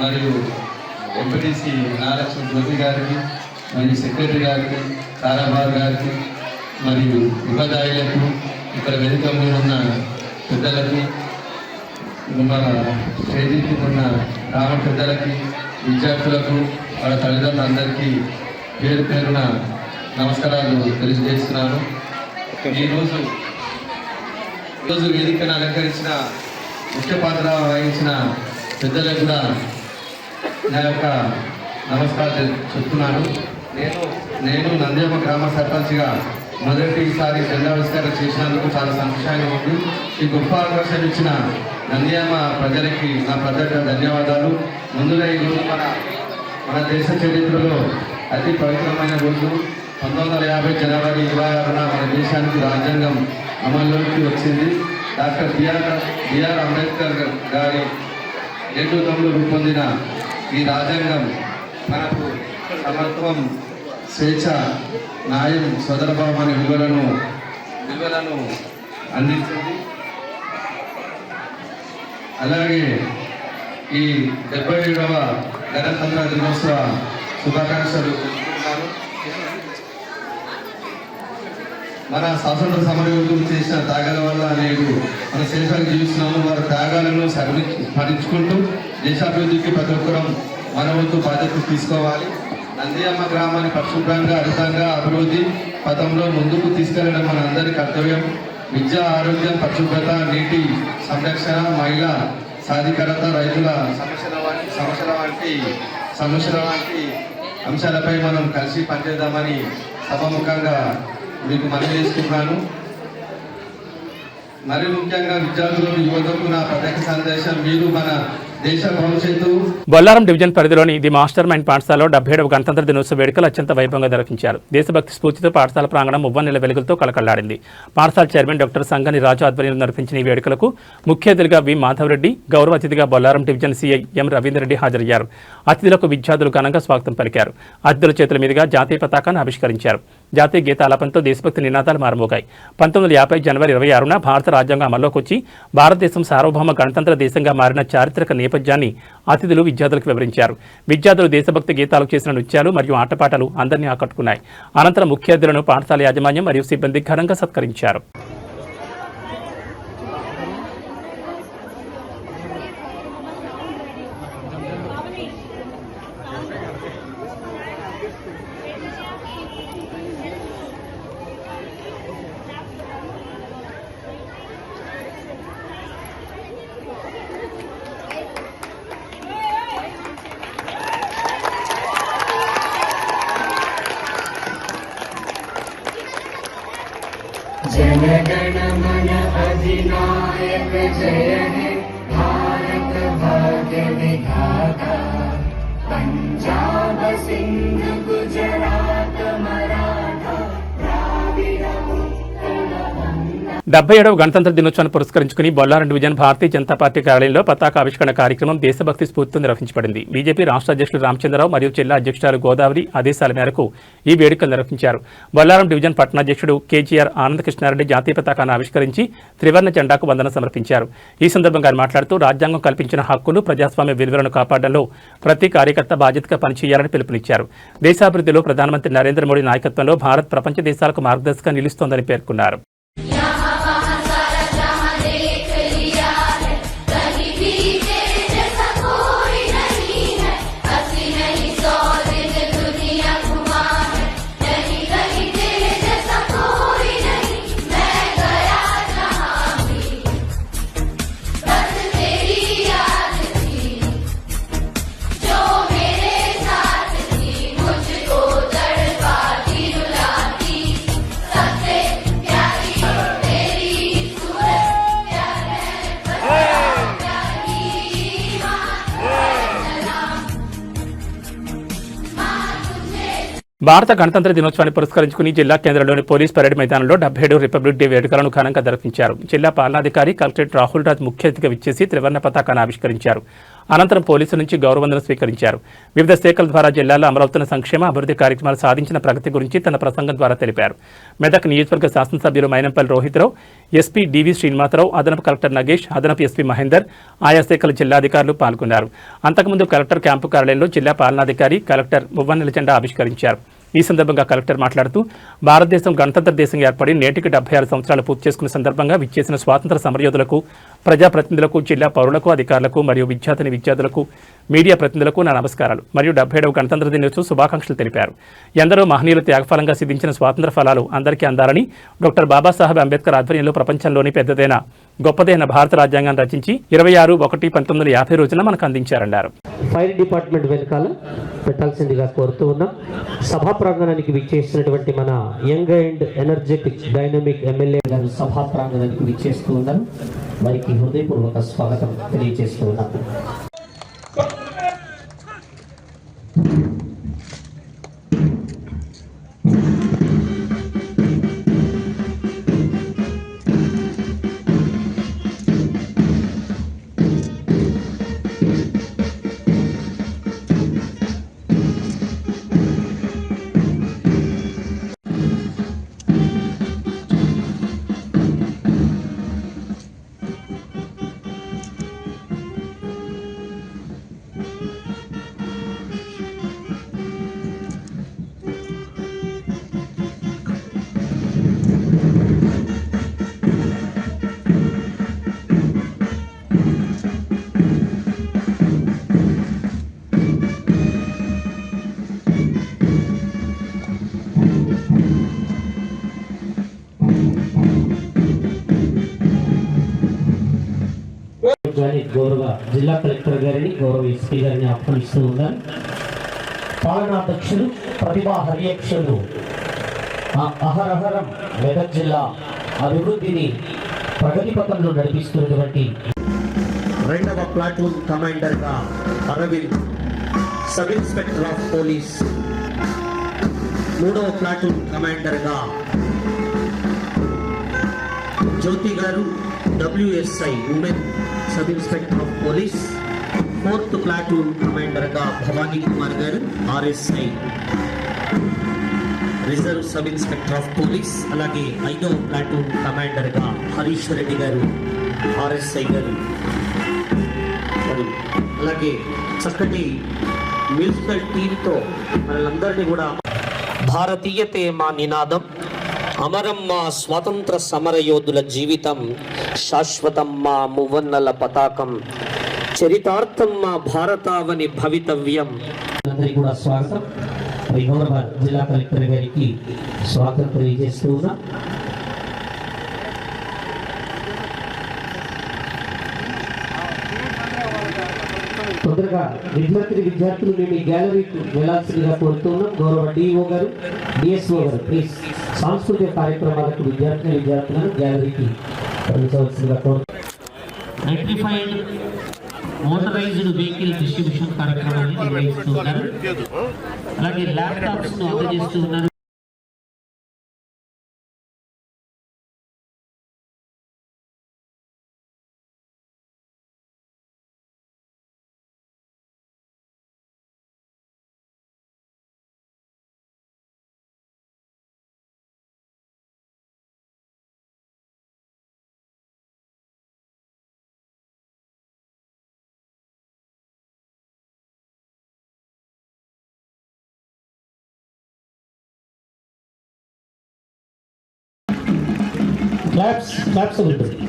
మరియు ఎంపీటీసీ నాలక్ష్మి జ్యోతి గారికి మరియు సెక్రటరీ గారికి, తారాబాబు గారికి మరియు ఉపాధ్యాయులకు, ఇక్కడ వేదిక మీద ఉన్న పెద్దలకి, మన స్టేజీకి ఉన్న గ్రామ పెద్దలకి, విద్యార్థులకు, వాళ్ళ తల్లిదండ్రులందరికీ పేరు పేరున నమస్కారాలు తెలియజేస్తున్నాను. ఈరోజు వేదికను అలంకరించిన ముఖ్య పాత్ర వహించిన పెద్దలకు కూడా నా యొక్క నమస్కారం చెప్తున్నాను. నేను నంద్యామ గ్రామ సర్పంచ్గా మొదటిసారి జెండావిష్కరణ చేసినందుకు చాలా సంతోషంగా ఉంది. ఈ గొప్ప అవకాశం ఇచ్చిన నంద్యాల ప్రజలకి నా ప్రత్యేక ధన్యవాదాలు. ముందుగా ఈ రోజు మన దేశ చరిత్రలో అతి పవిత్రమైన రోజు 1950 జనవరి 26న మన దేశానికి రాజ్యాంగం అమల్లోకి వచ్చింది. డాక్టర్ బిఆర్ అంబేద్కర్ గారి నేతృత్వంలో రూపొందిన ఈ రాజ్యాంగం మనకు సమత్వం, స్వేచ్ఛ, న్యాయం, సోదరభావం అనే విలువలను అందించింది. అలాగే ఈ 77వ గణతంత్ర దినోత్సవ శుభాకాంక్షలు తెలుపుతున్నాను. మన స్వాతంత్ర సమరయోధులు చేసిన త్యాగాల వల్ల నేడు మన దేశాన్ని జీవిస్తున్నాము. వారి త్యాగాలను స్మరించుకుంటూ దేశాభివృద్ధికి ప్రతి ఒక్కరం మన వంతు బాధ్యత తీసుకోవాలి. నందియమ్మ గ్రామాన్ని పరిశుభ్రంగా, హరితంగా అభివృద్ధి పథంలో ముందుకు తీసుకెళ్లడం మన అందరి కర్తవ్యం. విద్య, ఆరోగ్యం, పరిశుభ్రత, నీటి సంరక్షణ, మహిళా సాధికారత, రైతుల సమస్యల వంటి అంశాలపై మనం కలిసి పనిచేద్దామని సభాముఖంగా మీకు మనవి చేసుకుంటున్నాను. మరి ముఖ్యంగా విద్యార్థులకు, యువతకు నా ప్రత్యేక సందేశం, మీరు మన దేశ భవిష్యత్తు. బొల్లారం డివిజన్ పరిధిలోని ది మాస్టర్ మైండ్ పాఠశాలలో 77వ గణతంత్ర దినోత్సవ వేడుకలు అత్యంత వైభవంగా నిర్వహించారు. దేశభక్తి స్ఫూర్తితో పాఠశాల ప్రాంగణం మువ్వన్నెల వెలుగులతో కలకల్లాడింది. పాఠశాల చైర్మన్ డాక్టర్ సంగని రాజు ఆధ్వర్యంలో నిర్వహించిన ఈ వేడుకలకు ముఖ్య అతిథిగా వి మాధవరెడ్డి, గౌరవ అతిథిగా Bollaram division CI M Ravinderreddy హాజరయ్యారు. అతిథులకు విద్యార్థులు ఘనంగా స్వాగతం పలికారు. అతిథుల చేతుల మీదుగా జాతీయ పతాకాన్ని ఆవిష్కరించారు. జాతీయ గీతాలాపనతో దేశభక్తి నినాదాలు మారుమోగాయి. 1950 జనవరి 26న భారత రాజ్యాంగం అమల్లోకి వచ్చి భారతదేశం సార్వభౌమ గణతంత్ర దేశంగా మారిన చారిత్రక నేపథ్యాన్ని అతిథులు విద్యార్థులకు వివరించారు. విద్యార్థులు దేశభక్తి గీతాలకు చేసిన నృత్యాలు మరియు ఆటపాటలు అందరినీ ఆకట్టుకున్నాయి. అనంతరం ముఖ్య అతిథులను పాఠశాల యాజమాన్యం మరియు సిబ్బంది ఘనంగా సత్కరించారు. जनगण मन अधिनायक जय हे भारत भाग्य विधाता पंजाब सिंध गुजरात मराठा द्राविड़ उत्कल बंगा 77వ గణతంత్ర దినోత్సవాన్ని పురస్కరించుకుని బొల్లారం డివిజన్ భారతీయ జనతా పార్టీ కార్యాలయంలో పతాక ఆవిష్కరణ కార్యక్రమం దేశభక్తి స్ఫూర్తితో నిర్వహించబడింది. బీజేపీ రాష్ట్ర అధ్యక్షుడు రామచంద్రరావు మరియు జిల్లా అధ్యక్షురాలు గోదావరి ఆదేశాల మేరకు ఈ వేడుకలు నిర్వహించారు. బొల్లారం డివిజన్ పట్టణాధ్యక్షుడు కేజీఆర్ ఆనందకృష్ణారెడ్డి జాతీయ పతాకాన్ని ఆవిష్కరించి త్రివర్ణ జెండాకు వందనం సమర్పించారు. ఈ సందర్భంగా ఆయన మాట్లాడుతూ రాజ్యాంగం కల్పించిన హక్కులు, ప్రజాస్వామ్య విలువలను కాపాడడంలో ప్రతి కార్యకర్త బాధ్యతగా పనిచేయాలని పిలుపునిచ్చారు. దేశాభివృద్ధిలో ప్రధానమంత్రి నరేంద్ర మోడీ నాయకత్వంలో భారత్ ప్రపంచ దేశాలకు మార్గదర్శకంగా నిలుస్తోందని పేర్కొన్నారు. భారత గణతంత్ర దినోత్సవాన్ని పురస్కరించుకుని జిల్లా కేంద్రంలోని పోలీస్ పరేడ్ మైదానంలో 77 రిపబ్లిక్ డే వేడుకలను ఘనంగా నిర్వహించారు. జిల్లా పాలనాధికారి కలెక్టరేట్ రాహుల్ రాజ్ ముఖ్య అతిథిగా విచ్చేసి త్రివర్ణ పతాకాన్ని ఆవిష్కరించారు. అనంతరం పోలీసుల నుంచి గౌరవవందనం స్వీకరించారు. వివిధ శాఖల ద్వారా జిల్లాలో అమలవుతున్న సంక్షేమ అభివృద్ధి కార్యక్రమాలు సాధించిన ప్రగతి గురించి తన ప్రసంగం ద్వారా తెలిపారు. మెదక్ నియోజకవర్గ శాసనసభ్యులు మైనంపల్లి రోహిత్రావు, ఎస్పీ డివి శ్రీనివాసరావు, అదనపు కలెక్టర్ నగేష్, అదనపు ఎస్పీ మహేందర్, ఆయా శాఖల జిల్లాధికారులు పాల్గొన్నారు. అంతకుముందు కలెక్టర్ క్యాంపు కార్యాలయంలో జిల్లా పాలనాధికారి కలెక్టర్ మువ్వన్నెల జెండా ఆవిష్కరించారు. ఈ సందర్భంగా కలెక్టర్ మాట్లాడుతూ భారతదేశం గణతంత్ర దేశంగా ఏర్పడి నేటికి 76 సంవత్సరాలు పూర్తి చేసుకున్న సందర్భంగా విచ్చేసిన స్వాతంత్ర సమరయోధులకు ప్రజాప్రతినిధులకు, జిల్లా పౌరులకు, అధికారులకు మరియు విద్యార్థులకు, మీడియా ప్రతినిధులకు నా నమస్కారాలు మరియు 77వ గణతంత్ర దినోత్సవ శుభాకాంక్షలు తెలిపారు. ఎందరో మహనీయుల త్యాగఫలంగా సిద్ధించిన స్వాతంత్ర ఫలాలు అందరికీ అందాలని డాక్టర్ బాబాసాహెబ్ అంబేద్కర్ ఆధ్వర్యంలో ప్రపంచంలోని గొప్పదైన భారత రాజ్యాంగాన్ని రచించి 26/1/1950 రోజున మనకు అందించారన్నారు. ఫైర్ డిపార్ట్మెంట్ వెనకాల పెట్టాల్సిందిగా కోరుతూ ఉన్నాం. సభా ప్రాంగణానికి విచ్చేసినటువంటి మన young and energetic dynamic MLA గారు సభా ప్రాంగణానికి విచ్చేస్తూ ఉన్నారు. వారికి హృదయపూర్వక స్వాగతం తెలియజేస్తూ ఉన్నాం. గౌరవ జిల్లా కలెక్టర్ గారిని, గౌరవ ఎస్పీ గారిని ఆహ్వానిస్తూ ఉన్నారు. పాలనాధ్యక్షులు, ప్రతిభా హరియక్షులు, అహరహరం మెదక్ జిల్లా అభివృద్ధిని ప్రగతి పథంలో నడిపిస్తున్నటువంటి 2వ ప్లాటూన్ కమాండర్గా Arvind, sub inspector of police 3వ ప్లాటూన్ కమాండర్గా జ్యోతి గారు, WSI women sub inspector of police 4th platoon కమాండర్గా భవానీ కుమార్ గారు, RSI reserve sub inspector of police, అలాగే 5వ ప్లాటూన్ కమాండర్గా హరీష్ రెడ్డి గారు, RSI గారు, అలాగే చక్కటి మ్యూజికల్ టీంతో మనలందరినీ కూడా భారతీయతే మా నినాదం, అమరం మా స్వాతంత్ర సమర యోధుల జీవితం, శాశ్వతం మా మువ్వన్నల పతాకం, చరితార్థం మా భారతావని భవితవ్యం. అందరికీ కూడా స్వాగతం. గౌరవ జిల్లా కలెక్టర్ గారికి స్వాగతం తెలియజేస్తూ ఉన్నా. తొందరగా విద్యార్థులు మేము ఈ గ్యాలరీకి వెళ్లాల్సిందిగా కోరుతున్నాం. గౌరవ DO గారు, DSO గారు ప్లీజ్ సాంస్కృతిక కార్యక్రమాలకు విద్యార్థులను గ్యాలరీకి పంపించవలసిందిగా కోరుతున్నాం. ఎలక్ట్రిఫైడ్ మోటరైజ్డ్ వెహికల్ డిస్ట్రిబ్యూషన్ కార్యక్రమాన్ని నిర్వహిస్తూ ఉన్నారు. అలాగే ల్యాప్టాప్స్ ను అందజేస్తూ ఉన్నారు. Claps a little bit.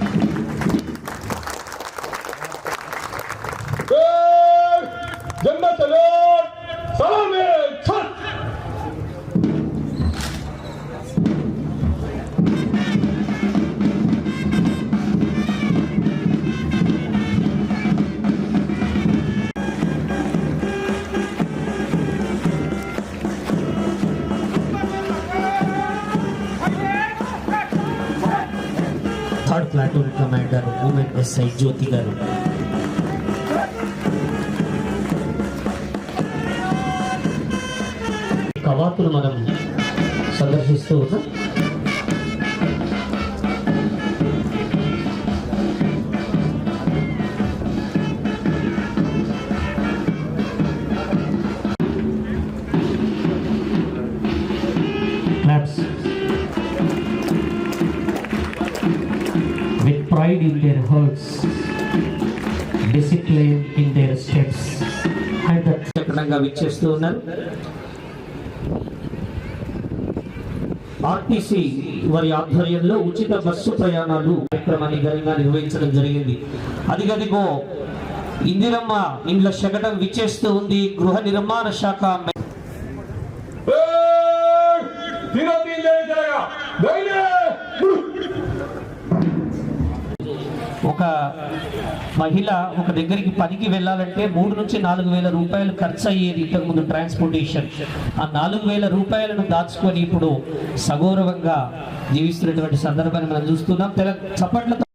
Third platoon commander, woman SI Jyoti garu. కవాతులు మనం సందర్శిస్తూ ఉన్నాం. With pride in their hearts, discipline in their steps, and చక్కగా విచ్చేస్తూ ఉన్నారు. ఆర్టీసీ వారి ఆధ్వర్యంలో ఉచిత బస్సు ప్రయాణాలు కార్యక్రమాన్ని ఘనంగా నిర్వహించడం జరిగింది. అదిగదిగో ఇందిరమ్మ ఇండ్ల శకటం విచ్చేస్తూ ఉంది. గృహ నిర్మాణ శాఖ ఒక మహిళ ఒక దగ్గరికి పనికి వెళ్ళాలంటే 3 నుంచి 4 వేల రూపాయలు ఖర్చు అయ్యేది ఇంతకుముందు ట్రాన్స్పోర్టేషన్. ఆ 4 వేల రూపాయలను దాచుకొని ఇప్పుడు సగౌరవంగా జీవిస్తున్నటువంటి సందర్భాన్ని మనం చూస్తున్నాం. చప్పట్లతో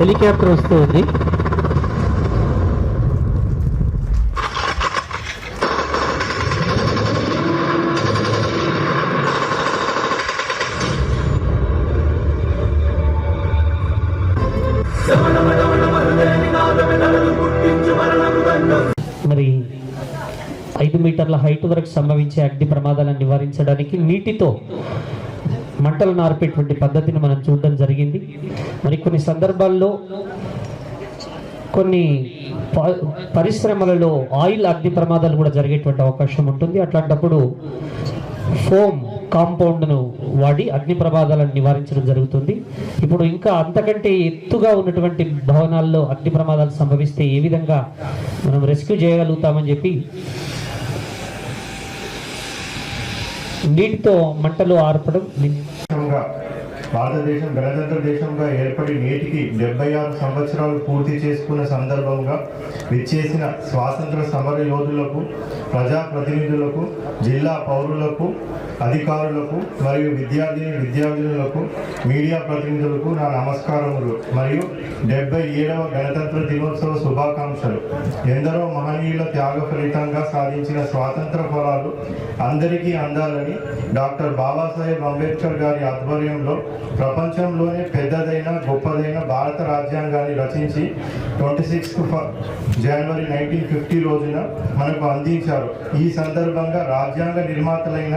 హెలికాప్టర్ వస్తుంది. మరి 5 మీటర్ల హైట్ వరకు సంభవించే అగ్ని ప్రమాదాలను నివారించడానికి నీటితో మంటలు నార్పేటువంటి పద్ధతిని మనం చూడడం జరిగింది. మరి కొన్ని సందర్భాల్లో కొన్ని పరిశ్రమలలో ఆయిల్ అగ్ని ప్రమాదాలు కూడా జరిగేటువంటి అవకాశం ఉంటుంది. అట్లాంటప్పుడు ఫోమ్ కాంపౌండ్ను వాడి అగ్ని ప్రమాదాలను నివారించడం జరుగుతుంది. ఇప్పుడు ఇంకా అంతకంటే ఎత్తుగా ఉన్నటువంటి భవనాల్లో అగ్ని ప్రమాదాలు సంభవిస్తే ఏ విధంగా మనం రెస్క్యూ చేయగలుగుతామని చెప్పి నీటితో మంటలు ఆర్పడం. భారతదేశం గణతంత్ర దేశంగా ఏర్పడి నేటికి 76 సంవత్సరాలు పూర్తి చేసుకున్న సందర్భంగా విచ్చేసిన స్వాతంత్ర సమర యోధులకు, ప్రజాప్రతినిధులకు, జిల్లా పౌరులకు, అధికారులకు మరియు విద్యార్థినులకు, మీడియా ప్రతినిధులకు నా నమస్కారములు మరియు 77వ గణతంత్ర దినోత్సవ శుభాకాంక్షలు. ఎందరో మహనీయుల త్యాగ ఫలితంగా సాధించిన స్వాతంత్ర ఫలాలు అందరికీ అందాలని డాక్టర్ బాబాసాహెబ్ అంబేద్కర్ గారి ఆధ్వర్యంలో ప్రపంచంలోనే పెద్దదైన గొప్పదైన భారత రాజ్యాంగాన్ని రచించి 26 జనవరి 1950 రోజున మనకు అందించారు. ఈ సందర్భంగా రాజ్యాంగ నిర్మాతలైన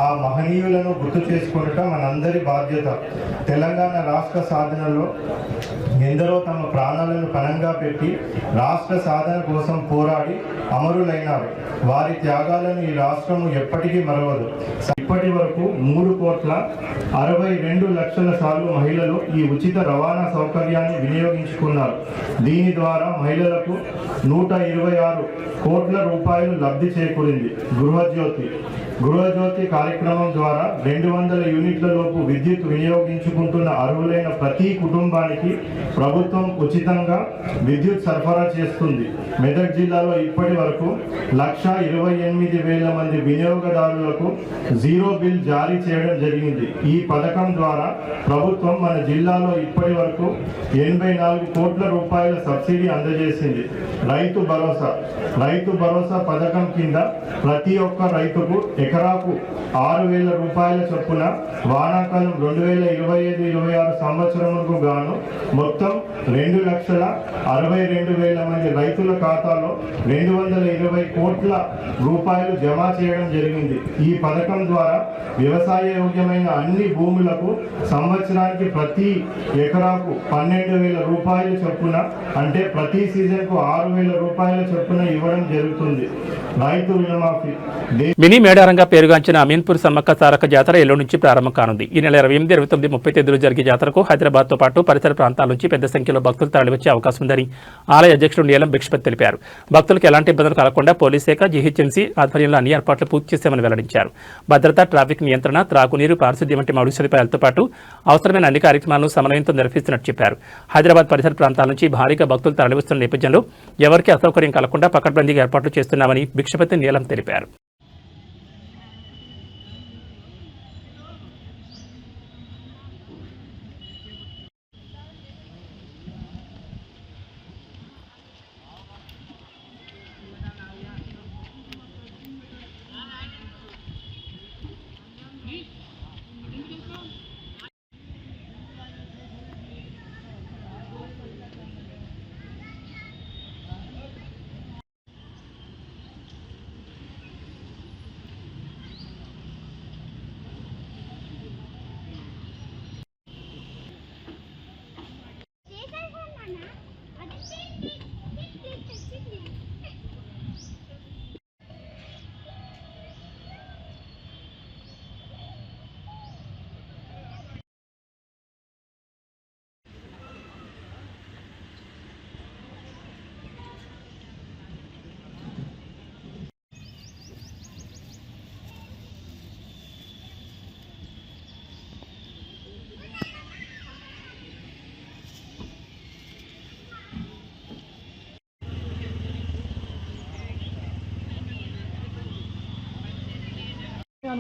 ఆ మహనీయులను గుర్తు చేసుకొనటం మనందరి బాధ్యత. తెలంగాణ రాష్ట్ర సాధనలో ఎందరో తమ ప్రాణాలను పణంగా పెట్టి రాష్ట్ర సాధన కోసం పోరాడి అమరులైనారు. వారి త్యాగాలను ఈ రాష్ట్రము ఎప్పటికీ మరవదు. ఇప్పటి వరకు 3,62,00,000 సార్లు మహిళలు ఈ ఉచిత రవాణా సౌకర్యాన్ని వినియోగించుకున్నారు. దీని ద్వారా మహిళలకు 126 కోట్ల రూపాయలు లబ్ధి చేకూరింది. గృహజ్యోతి కార్యక్రమం ద్వారా 200 యూనిట్ల లోపు విద్యుత్ వినియోగించుకుంటున్న అర్హులైన ప్రతి కుటుంబానికి ప్రభుత్వం ఉచితంగా విద్యుత్ సరఫరా చేస్తుంది. మెదక్ జిల్లాలో ఇప్పటి వరకు 1,28,000 మంది వినియోగదారులకు జీరో బిల్ జారీ చేయడం జరిగింది. ఈ పథకం ద్వారా ప్రభుత్వం మన జిల్లాలో ఇప్పటి వరకు 84 కోట్ల రూపాయల సబ్సిడీ అందజేసింది. రైతు భరోసా పథకం కింద ప్రతి ఒక్క రైతుకు ఎకరాకు 6,000 రూపాయల చొప్పున వానాకాలం 2025-26 సంవత్సరములకు గాను మొత్తం 2,62,000 మంది రైతుల ఖాతాలో 220 కోట్ల రూపాయలు జమ చేయడం జరిగింది. ఈ పథకం ద్వారా వ్యవసాయ యోగ్యమైన అన్ని భూములకు సంవత్సరానికి ప్రతి ఎకరాకు 12,000 రూపాయలు చొప్పున, అంటే ప్రతి సీజన్కు 6,000 రూపాయల చొప్పున ఇవ్వడం జరుగుతుంది. రైతు రుణమాఫీ మినీ మేడారంగా పేరుగాంచిన అమీన్పూర్ సమ్మక్క సారక్క జాతర ఎల్లుండి నుంచి ప్రారంభం కానుంది. ఈ నెల 28, 29, 30 తేదీలు జరిగే జాతరకు హైదరాబాద్తో పాటు పరిసర ప్రాంతాల నుంచి పెద్ద సంఖ్యలో భక్తులు తరలివచ్చే అవకాశం ఉందని ఆలయ అధ్యక్షుడు నీలం భిక్షపతి తెలిపారు. భక్తులకు ఎలాంటి ఇబ్బందులు కలగకుండా పోలీస్ శాఖ, జీహెచ్ఎంసీ ఆధ్వర్యంలో అన్ని ఏర్పాట్లు పూర్తి చేశామని వెల్లడించారు. భద్రత, ట్రాఫిక్ నియంత్రణ, త్రాగునీరు, పారిశుద్ధ్యం వంటి మౌలిక సదుపాయాలతో పాటు అవసరమైన అన్ని కార్యక్రమాలను సమన్వయంతో నిర్వహిస్తున్నట్టు చెప్పారు. హైదరాబాద్ పరిసర ప్రాంతాల నుంచి భారీగా భక్తులు తరలివస్తున్న నేపథ్యంలో ఎవరికీ అసౌకర్యం కలగకుండా పకడ్బందీగా ఏర్పాట్లు చేస్తున్నామని భిక్షపతి నీలం తెలిపారు.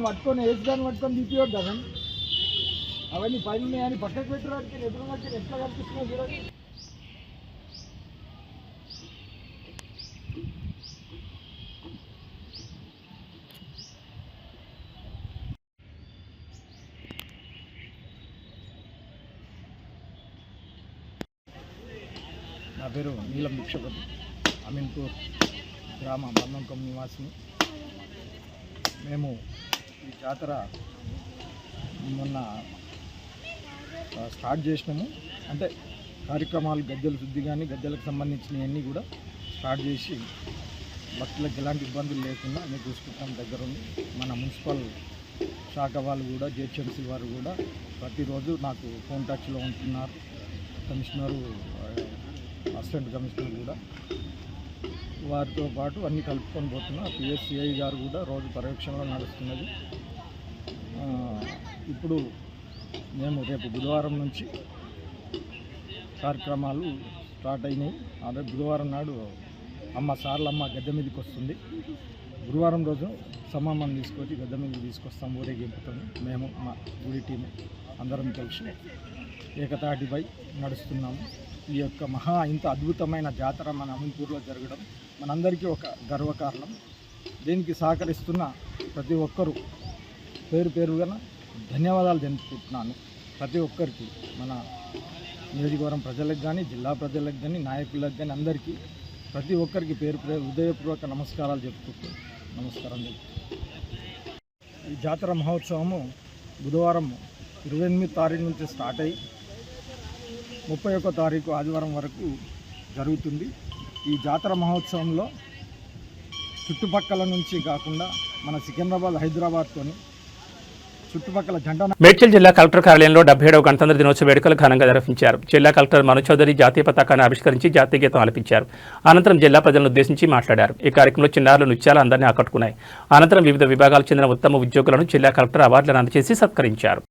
పట్టుకొని వేసుకొని పట్టుకొని తీపియొద్దు అవన్నీ అవన్నీ పైన ఉన్నాయని పక్కకు పెట్టడానికి ఎదురు ఎట్లా కనిపిస్తున్నావు చూడండి. నా పేరు నీలం భిక్షపతి, అమీన్పూర్ గ్రామ బంధంకం నివాసిని. మేము ఈ జాతర మొన్న స్టార్ట్ చేసినాము. అంటే కార్యక్రమాలు గద్దెల శుద్ధి కానీ గద్దెలకు సంబంధించినవన్నీ కూడా స్టార్ట్ చేసి భక్తులకు ఎలాంటి ఇబ్బందులు లేకుండా అన్నీ చూసుకుంటాం దగ్గరుండి. మన మున్సిపల్ శాఖ వాళ్ళు కూడా, జిహెచ్ఎంసీ వారు కూడా ప్రతిరోజు నాకు ఫోన్ టచ్లో ఉంటున్నారు. కమిషనరు, అసిస్టెంట్ కమిషనర్ కూడా వారితో పాటు అన్నీ కలుపుకొని పోతున్నా. పిఎస్సిఐ గారు కూడా రోజు పర్యవేక్షణలో నడుస్తున్నది. ఇప్పుడు మేము రేపు బుధవారం నుంచి కార్యక్రమాలు స్టార్ట్ అయినాయి. అదే బుధవారం నాడు సార్లమ్మ గద్దె మీదకి వస్తుంది. గురువారం రోజు సమామం తీసుకొచ్చి గద్దె మీదకి తీసుకొస్తాం ఊరేగింపుతో. మేము మా గుడి టీం అందరం కలిసి ఏకతాటిపై నడుస్తున్నాము. ఈ యొక్క ఇంత అద్భుతమైన జాతర మన అమీన్పూర్లో జరగడం మనందరికీ ఒక గర్వకారణం. దీనికి సహకరిస్తున్న ప్రతి ఒక్కరూ పేరుగా ధన్యవాదాలు తెలుపుకుంటున్నాను. ప్రతి ఒక్కరికి మన నియోజకవర్గం ప్రజలకు కానీ జిల్లా ప్రజలకు కానీ నాయకులకు కానీ అందరికీ ప్రతి ఒక్కరికి పేరు హృదయపూర్వక నమస్కారాలు చెప్పుకుంటూ నమస్కారం చెప్తూ ఈ జాతర మహోత్సవము బుధవారం 28 తారీఖు నుంచి స్టార్ట్ అయ్యి 31 తారీఖు ఆదివారం వరకు జరుగుతుంది. ఈ జాతర మహోత్సవంలో చుట్టుపక్కల నుంచి కాకుండా మన సికింద్రాబాద్ హైదరాబాద్తోని చుట్టుపక్కల జంట మేడ్చల్ జిల్లా కలెక్టర్ కార్యాలయంలో 77వ గణతంత్ర దినోత్సవ వేడుకలు ఘనంగా నిర్వహించారు. జిల్లా కలెక్టర్ మను చౌదరి జాతీయ పతాకాన్ని ఆవిష్కరించి జాతీయ గీతం ఆలపించారు. అనంతరం జిల్లా ప్రజలను ఉద్దేశించి మాట్లాడారు. ఈ కార్యక్రమంలో చిన్నారులు నృత్యాలు అందరినీ ఆకట్టుకున్నాయి. అనంతరం వివిధ విభాగాలకు చెందిన ఉత్తమ ఉద్యోగులను జిల్లా కలెక్టర్ అవార్డులను అందజేసి సత్కరించారు.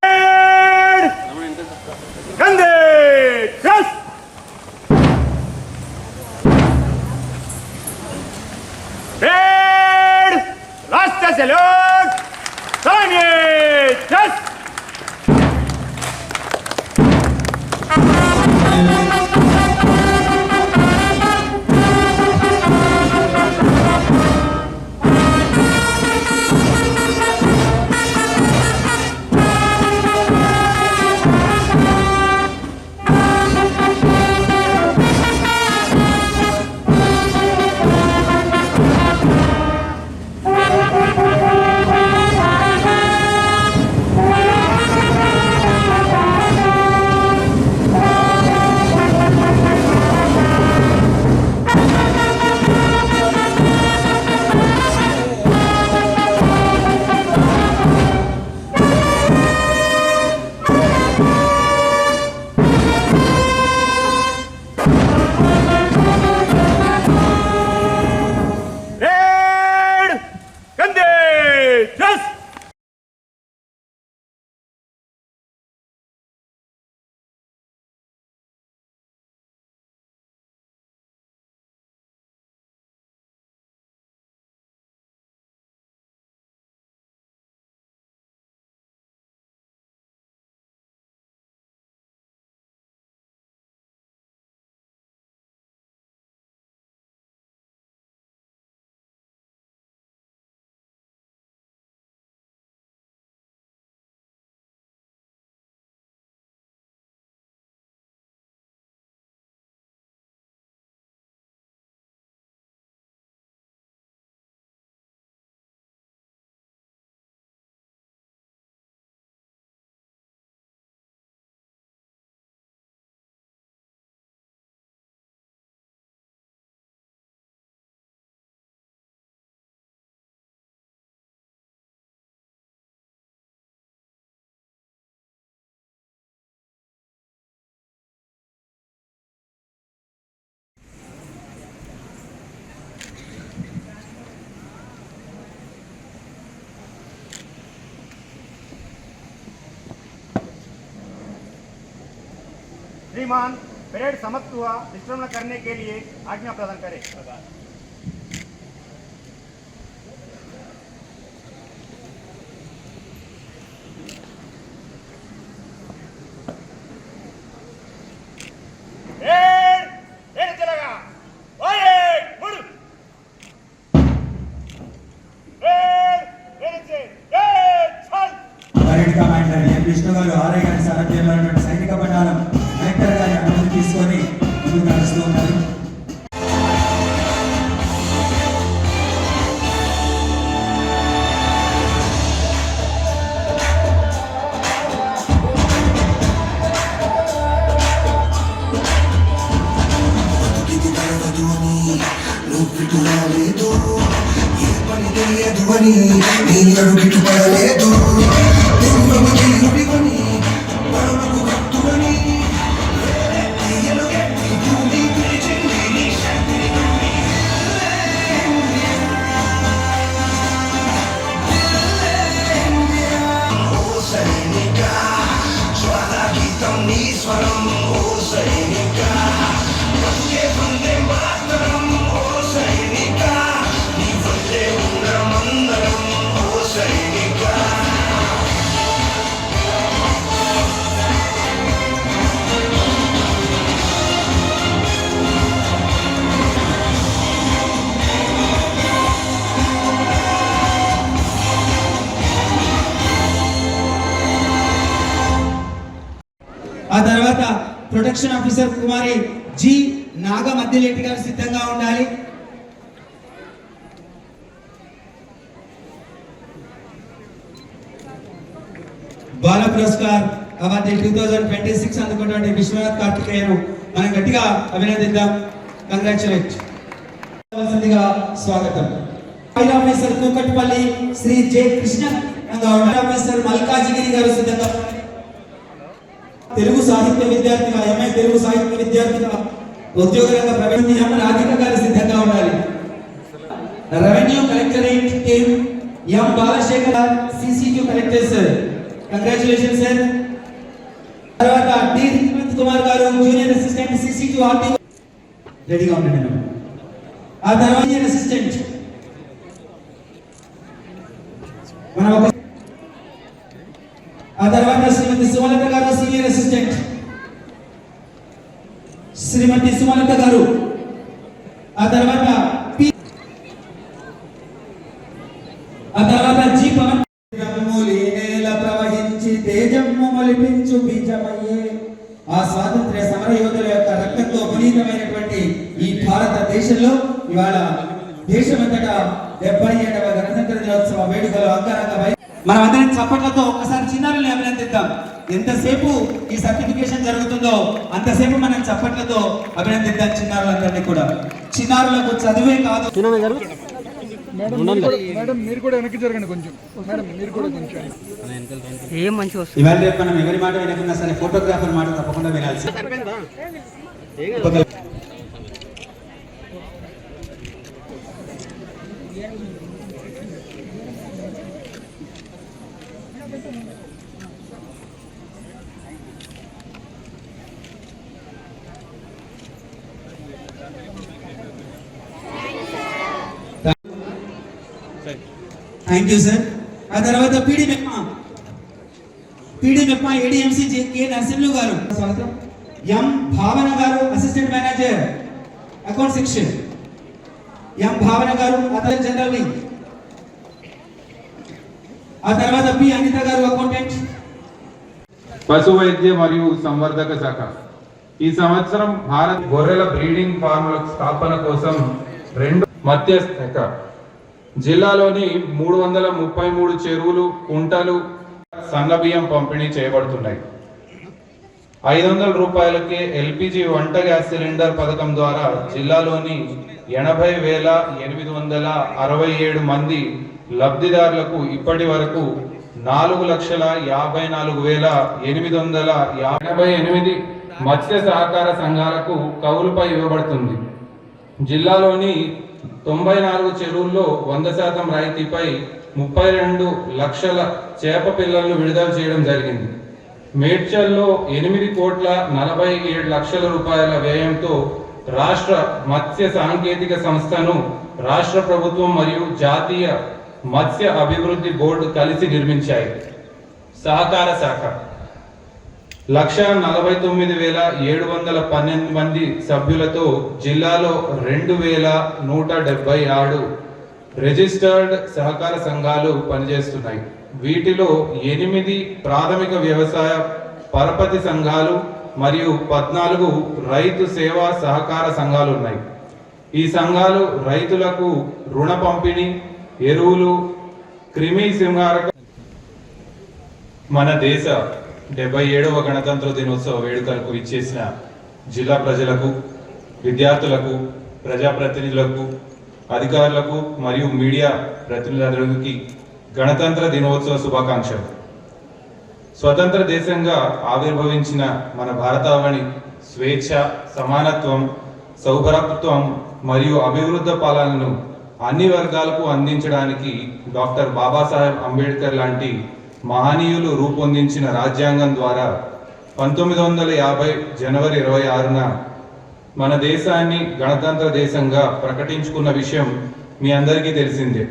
श्रीमान परेड समाप्त हुआ, विश्राम करने के लिए आज्ञा प्रदान करें। పరేడ్ కమాండర్ ఎం విష్ణు గారు ఆర్ఐ గారి సారథ్యంలో సైనిక మండలం కలెక్టర్ గారి అనుమతి తీసుకొని ముందుకు నడుస్తూ ఉన్నారు. సైనిక ఆ తర్వాత ప్రొటెక్షన్ ఆఫీసర్ కుమారి జి నాగమద్దిరెడ్డి గారు సిద్ధంగా ఉండాలి. బాల పురస్కార్ అవార్డు 2026 అందుకున్నటువంటి విశ్వనాథ్ కార్తికేయను మనం గట్టిగా అభినందిద్దాం. కంగ్రాచులేట్. స్వాగతం. Fire officer Kukatpally Shri J Krishna officer Malkajgiri గారు సిద్ధంగా. తెలుగు సాహిత్య విద్యార్థిగా ఎంఏ తెలుగు సాహిత్య విద్యార్థిగా ఉద్యోగ రంగ ప్రవేశం రాధిక గారు సిద్ధంగా ఉండాలి. Revenue collectorate team M Balasekhar CCT collector sir, congratulation sir. తర్వాత డి హిమంత్ కుమార్ గారు జూనియర్ అసిస్టెంట్ సిసిటి ఆర్టీ రెడీగా ఉండండి. ఆ తర్వాత జూనియర్ అసిస్టెంట్ ఆ తర్వాత శ్రీమతి సుమలత గారు సీనియర్ అసిస్టెంట్, శ్రీమతి సుమలత గారు. ఆ తర్వాత జీ పవన్ ప్రవహించి తేజమ్ము మొలిపించు బీజమయ్యే ఆ స్వాతంత్ర్య సమర యోధుల యొక్క రక్తంతో పునీతమైనటువంటి ఈ భారతదేశంలో ఇవాళ దేశమంతటా 77వ గణతంత్ర దినోత్సవ వేడుకలు అంగరంగ మనం అందరం చప్పట్లతో ఒక్కసారి చిన్నారుల్ని అభినందిద్దాం. ఎంతసేపు ఈ సర్టిఫికేషన్ జరుగుతుందో అంతసేపు మనం చప్పట్లతో అభినందిద్దాం చిన్నారులందరినీ కూడా. చిన్నారులకు చదువే కాదు. మేడం మీరు కూడా వెనక్కి జరగండి కొంచెం. మేడం మీరు కూడా కొంచెం ఏం మంచి వస్తుంది. ఇవాళ రేపు మనం ఎవరి మాట వినకున్నా సరే ఫోటోగ్రాఫర్ మాట తప్పకుండా వినాల్సి. Thank you sir. ఆ తర్వాత పీడి మెప్ప ఏడీఎంసీ కె నరసింహులు గారు స్వాగతం. ఎం భావన గారు అసిస్టెంట్ మేనేజర్ అకౌంట్ సెక్షన్, ఎం భావన గారు అతని జనరల్ వింగ్. ఆ తర్వాత పి అనిత గారు అకౌంటెంట్. పశు వైద్య మరియు సంవర్ధక శాఖ ఈ సంవత్సరం భారత్ గొర్రెల బ్రీడింగ్ ఫార్ముల స్థాపన కోసం 2 మత్స్యశాఖ జిల్లాలోని 333 చెరువులు, కుంటలు సన్నబియ్యం పంపిణీ చేయబడుతున్నాయి. 500 రూపాయలకే ఎల్పిజి వంట గ్యాస్ సిలిండర్ పథకం ద్వారా జిల్లాలోని 80,867 మంది లబ్ధిదారులకు ఇప్పటి వరకు 4,54,888 మత్స్య సహకార సంఘాలకు కౌలుపై ఇవ్వబడుతుంది. జిల్లాలోని 94 చెరువుల్లో 100% రాయితీపై 32 లక్షల చేప పిల్లలను విడుదల చేయడం జరిగింది. మేడ్చల్లో 8,47,00,000 రూపాయల వ్యయంతో రాష్ట్ర మత్స్య సాంకేతిక సంస్థను రాష్ట్ర ప్రభుత్వం మరియు జాతీయ మత్స్య అభివృద్ధి బోర్డు కలిసి నిర్మించాయి. సహకార శాఖ 1,49,712 మంది సభ్యులతో జిల్లాలో 2,176 రిజిస్టర్డ్ సహకార సంఘాలు పనిచేస్తున్నాయి. వీటిలో 8 ప్రాథమిక వ్యవసాయ పరపతి సంఘాలు మరియు 14 రైతు సేవా సహకార సంఘాలు ఉన్నాయి. ఈ సంఘాలు రైతులకు రుణ పంపిణీ, ఎరువులు, క్రిమి సంహారక. మన దేశ 77వ గణతంత్ర దినోత్సవ వేడుకలకు ఇచ్చేసిన జిల్లా ప్రజలకు, విద్యార్థులకు, ప్రజాప్రతినిధులకు, అధికారులకు మరియు మీడియా ప్రతినిధులందరికీ గణతంత్ర దినోత్సవ శుభాకాంక్షలు. స్వతంత్ర దేశంగా ఆవిర్భవించిన మన భారతావని స్వేచ్ఛ, సమానత్వం, సౌభ్రాతృత్వం మరియు అభివృద్ధి పాలనను అన్ని వర్గాలకు అందించడానికి డాక్టర్ బాబాసాహెబ్ అంబేద్కర్ లాంటి మహనీయులు రూపొందించిన రాజ్యాంగం ద్వారా 1950 జనవరి 26న మన దేశాన్ని గణతంత్ర దేశంగా ప్రకటించుకున్న విషయం మీ అందరికీ తెలిసిందే.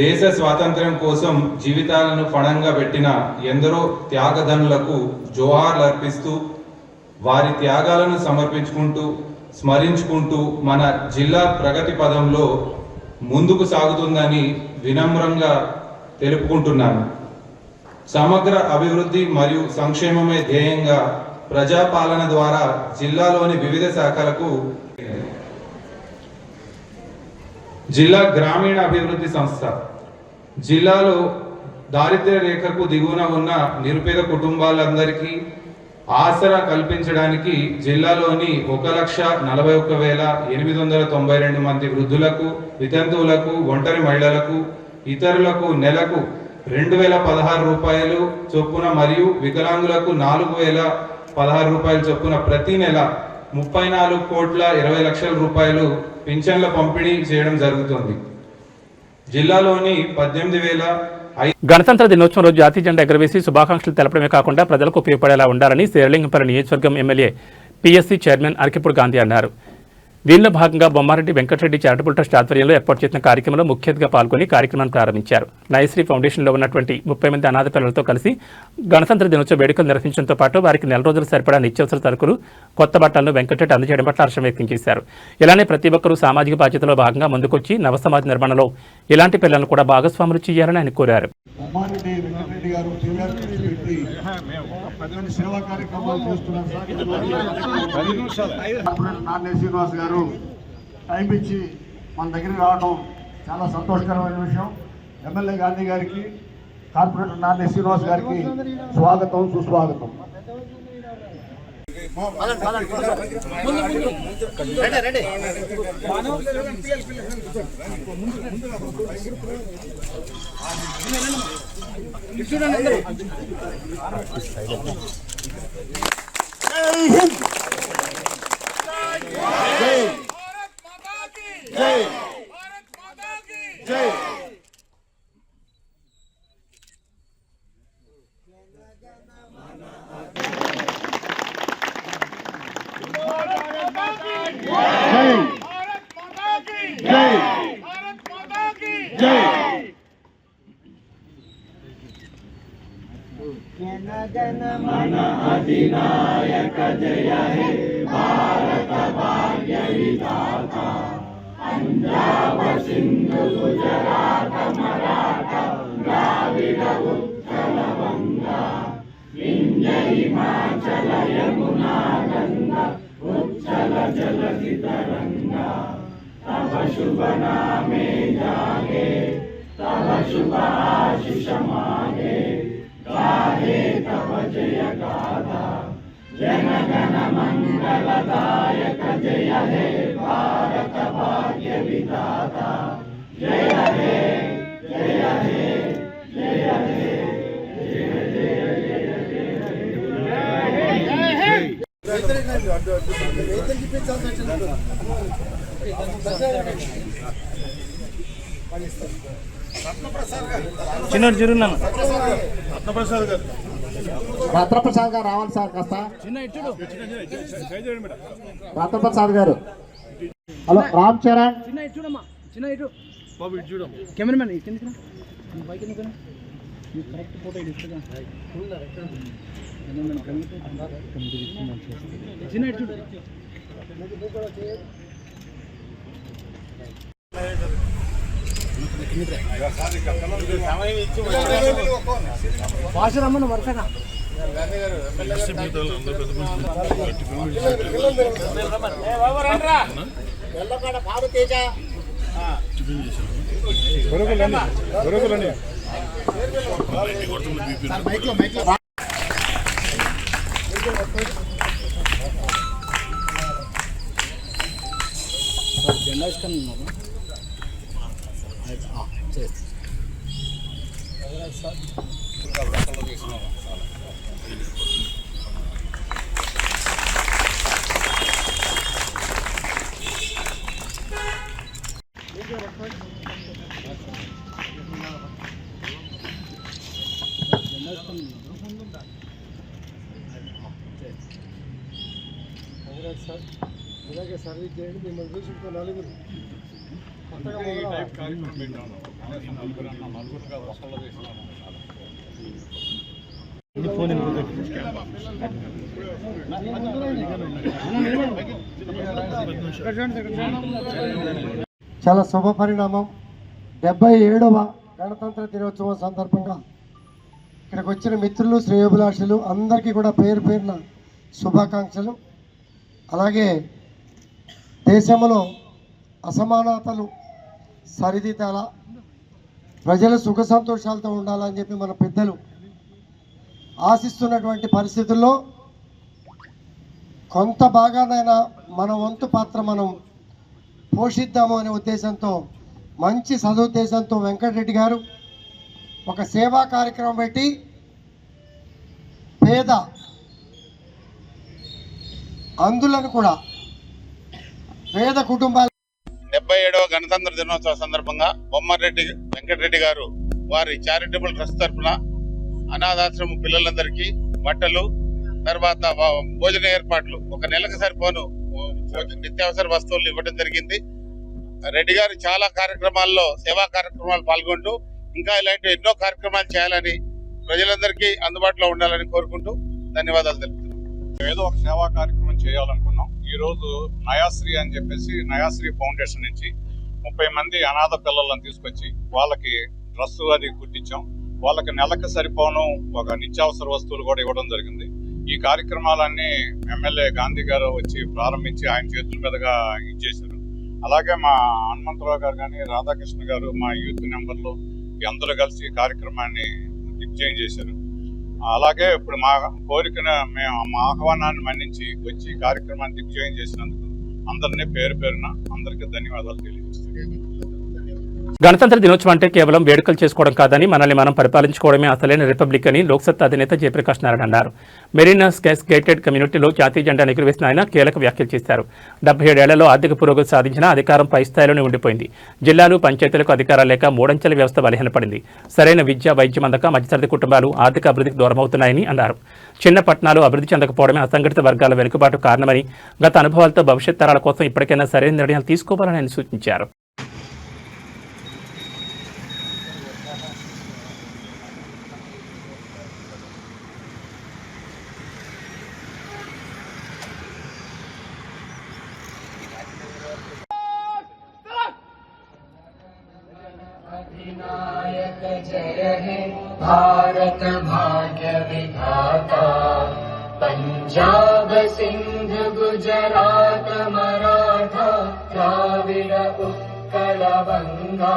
దేశ స్వాతంత్ర్యం కోసం జీవితాలను ఫణంగా పెట్టిన ఎందరో త్యాగధనులకు జోహార్లు అర్పిస్తూ వారి త్యాగాలను స్మరించుకుంటూ మన జిల్లా ప్రగతి పదంలో ముందుకు సాగుతుందని వినమ్రంగా తెలుపుకుంటున్నాను. సమగ్ర అభివృద్ధి మరియు సంక్షేమమే ధ్యేయంగా ప్రజాపాలన ద్వారా జిల్లాలోని వివిధ శాఖలకు జిల్లా గ్రామీణ అభివృద్ధి సంస్థ జిల్లాలో దారిద్ర్య రేఖకు దిగువన ఉన్న నిరుపేద కుటుంబాలందరికీ ఆసరా కల్పించడానికి జిల్లాలోని 1,41,892 మంది వృద్ధులకు, వితంతువులకు, ఒంటరి మహిళలకు, ఇతరులకు నెలకు 2,016 రూపాయలు చొప్పున మరియు వికలాంగులకు 4,016 రూపాయలు చొప్పున ప్రతి నెల 34,20,00,000 రూపాయలు పింఛన్ల పంపిణీ చేయడం జరుగుతుంది. జిల్లాలోని 18,000 గణతంత్ర దినోత్సవం రోజు జాతీయ జెండా ఎగురవేసి శుభాకాంక్షలు తెలపడమే కాకుండా ప్రజలకు ఉపయోగపడేలా ఉండాలని శేర్లింగంపల్లి నియోజకవర్గం MLA PSC chairman Arekapudi Gandhi అన్నారు. దీనిలో భాగంగా బొమ్మారెడ్డి వెంకటరెడ్డి చారిటబుల్ ట్రస్ట్ ఆధ్వర్యంలో ఏర్పాటు చేసిన కార్యక్రమంలో ముఖ్య అతిథిగా పాల్గొని కార్యక్రమాన్ని ప్రారంభించారు. నయశ్రీ ఫౌండేషన్లో ఉన్నటువంటి 30 మంది అనాథ పిల్లలతో కలిసి గణతంత్ర దినోత్సవ వేడుకలు నిర్వహించడంతో పాటు వారికి నెల రోజులు సరిపడా నిత్యావసర సరుకులు, కొత్త బట్టలను వెంకటరెడ్డి అందజేయడం పట్ల హర్షం వ్యక్తం చేశారు. ఇలానే ప్రతి ఒక్కరూ సామాజిక బాధ్యతలో భాగంగా ముందుకొచ్చి నవసమాజ నిర్మాణంలో ఇలాంటి పిల్లలను కూడా భాగస్వాములు చేయాలని ఆయన కోరారు. శ్రీనివాస్ గారు టైం ఇచ్చి మన దగ్గరికి రావడం చాలా సంతోషకరమైన విషయం. ఎమ్మెల్యే గాంధీ గారికి, కార్పొరేటర్ నాన్నె శ్రీనివాస్ గారికి స్వాగతం, సుస్వాగతం. జనగణమన అధినాయక జయ హే భారత భాగ్య విధాత పంజాబ సింధు గుజరాత మరాఠ ద్రావిడ ఉత్కల వంగ వింధ్య హిమాచల యమునా గంగ ఉచ్చల జలధి తరంగ తవ శుభ నామే జాగే తవ శుభ ఆశిష మాగే गाहे तव जय गाथा जनगण मंगलदायक जय हे भारत भाग्य विधाता जय हे जय हे जय हे जय రత్నప్రసాద్ గారు రావాలి సార్ కాస్త. రత్నప్రసాద్ గారు. హలో రామ్ చరణ్. కెమెరామెన్ భాషరమ్మను వరుసగా భారతేజ జెండా ఇస్తాను. ఇలాగే సర్వీస్ చేయండి. మిమ్మల్ని చూసి ఇంకో నలుగురు చాలా శుభ పరిణామం. 77వ గణతంత్ర దినోత్సవం సందర్భంగా ఇక్కడికి వచ్చిన మిత్రులు, శ్రేయోభిలాషులు అందరికీ కూడా పేరు పేరున శుభాకాంక్షలు. అలాగే దేశంలో అసమానతలు సరిదిద్దాల, ప్రజలు సుఖ సంతోషాలతో ఉండాలని చెప్పి మన పెద్దలు ఆశిస్తున్నటువంటి పరిస్థితుల్లో కొంత భాగానైనా మన వంతు పాత్ర మనం పోషిద్దాము అనే ఉద్దేశంతో, మంచి సదుద్దేశంతో వెంకటరెడ్డి గారు ఒక సేవా కార్యక్రమం పెట్టి పేద అందులను కూడా పేద కుటుంబాలు 77వ గణతంత్ర దినోత్సవ సందర్భంగా బొమ్మరెడ్డి వెంకటరెడ్డి గారు వారి చారిటబుల్ ట్రస్ట్ తరఫున అనాథాశ్రమ పిల్లలందరికీ బట్టలు, తర్వాత భోజన ఏర్పాట్లు, ఒక నెలకు సరిపోను నిత్యావసర వస్తువులు ఇవ్వడం జరిగింది. రెడ్డి గారు చాలా కార్యక్రమాల్లో సేవా కార్యక్రమాలు పాల్గొంటూ ఇంకా ఇలాంటి ఎన్నో కార్యక్రమాలు చేయాలని, ప్రజలందరికీ అందుబాటులో ఉండాలని కోరుకుంటూ ధన్యవాదాలు తెలుపుతున్నాం. ఏదో ఒక సేవా కార్యక్రమం చేయాలనుకున్నాం. ఈ రోజు నయాశ్రీ అని చెప్పేసి నయాశ్రీ ఫౌండేషన్ నుంచి 30 మంది అనాథ పిల్లలను తీసుకొచ్చి వాళ్ళకి డ్రెస్సు అది కుట్టించాం. వాళ్ళకి నెలకు సరిపోను ఒక నిత్యావసర వస్తువులు కూడా ఇవ్వడం జరిగింది. ఈ కార్యక్రమాలన్నీ ఎమ్మెల్యే గాంధీ గారు వచ్చి ప్రారంభించి ఆయన చేతుల మీదుగా ఇచ్చేశారు. అలాగే మా హనుమంతరావు గారు కానీ రాధాకృష్ణ గారు, మా యూత్ మెంబర్లు అందరూ కలిసి ఈ కార్యక్రమాన్ని దిగ్విజయం చేశారు. అలాగే ఇప్పుడు మా కోరికను మా ఆహ్వానాన్ని మన్నించి వచ్చి కార్యక్రమాన్ని దిగ్విజయం చేసినందుకు అందరినీ పేరు పేరున అందరికీ ధన్యవాదాలు తెలియజేస్తున్నాను. గణతంత్ర దినోత్సవం అంటే కేవలం వేడుకలు చేసుకోవడం కాదని, మనల్ని మనం పరిపాలించుకోవడమే అసలైన రిపబ్లిక్ అని లోక్సత్తా అధినేత జయప్రకాష్ నారాయణ అన్నారు. మెరీనా స్కేస్ గేటెడ్ కమ్యూనిటీలో జాతీయ జెండా ఎగురవేసిన ఆయన కీలక వ్యాఖ్యలు చేశారు. 77 ఏళ్లలో ఆర్థిక పురోగతి సాధించిన అధికారం పై స్థాయిలోనే ఉండిపోయింది. జిల్లాలు, పంచాయతీలకు అధికారాలు లేక మూడంచెల వ్యవస్థ బలహీనపడింది. సరైన విద్య, వైద్యం అందక మధ్యతరగతి కుటుంబాలు ఆర్థిక అభివృద్ధికి దూరమవుతున్నాయని అన్నారు. చిన్న పట్టణాలు అభివృద్ధి చెందకపోవడమే అసంఘటిత వర్గాల వెనుకబాటు కారణమని, గత అనుభవాలతో భవిష్యత్ తరాల కోసం ఇప్పటికైనా సరైన నిర్ణయాలు తీసుకోవాలని ఆయన సూచించారు. अधिनायक जय हे भारत भाग्य विधाता, पंजाब सिंध गुजरात मराठा द्राविड उत्कल बंगा,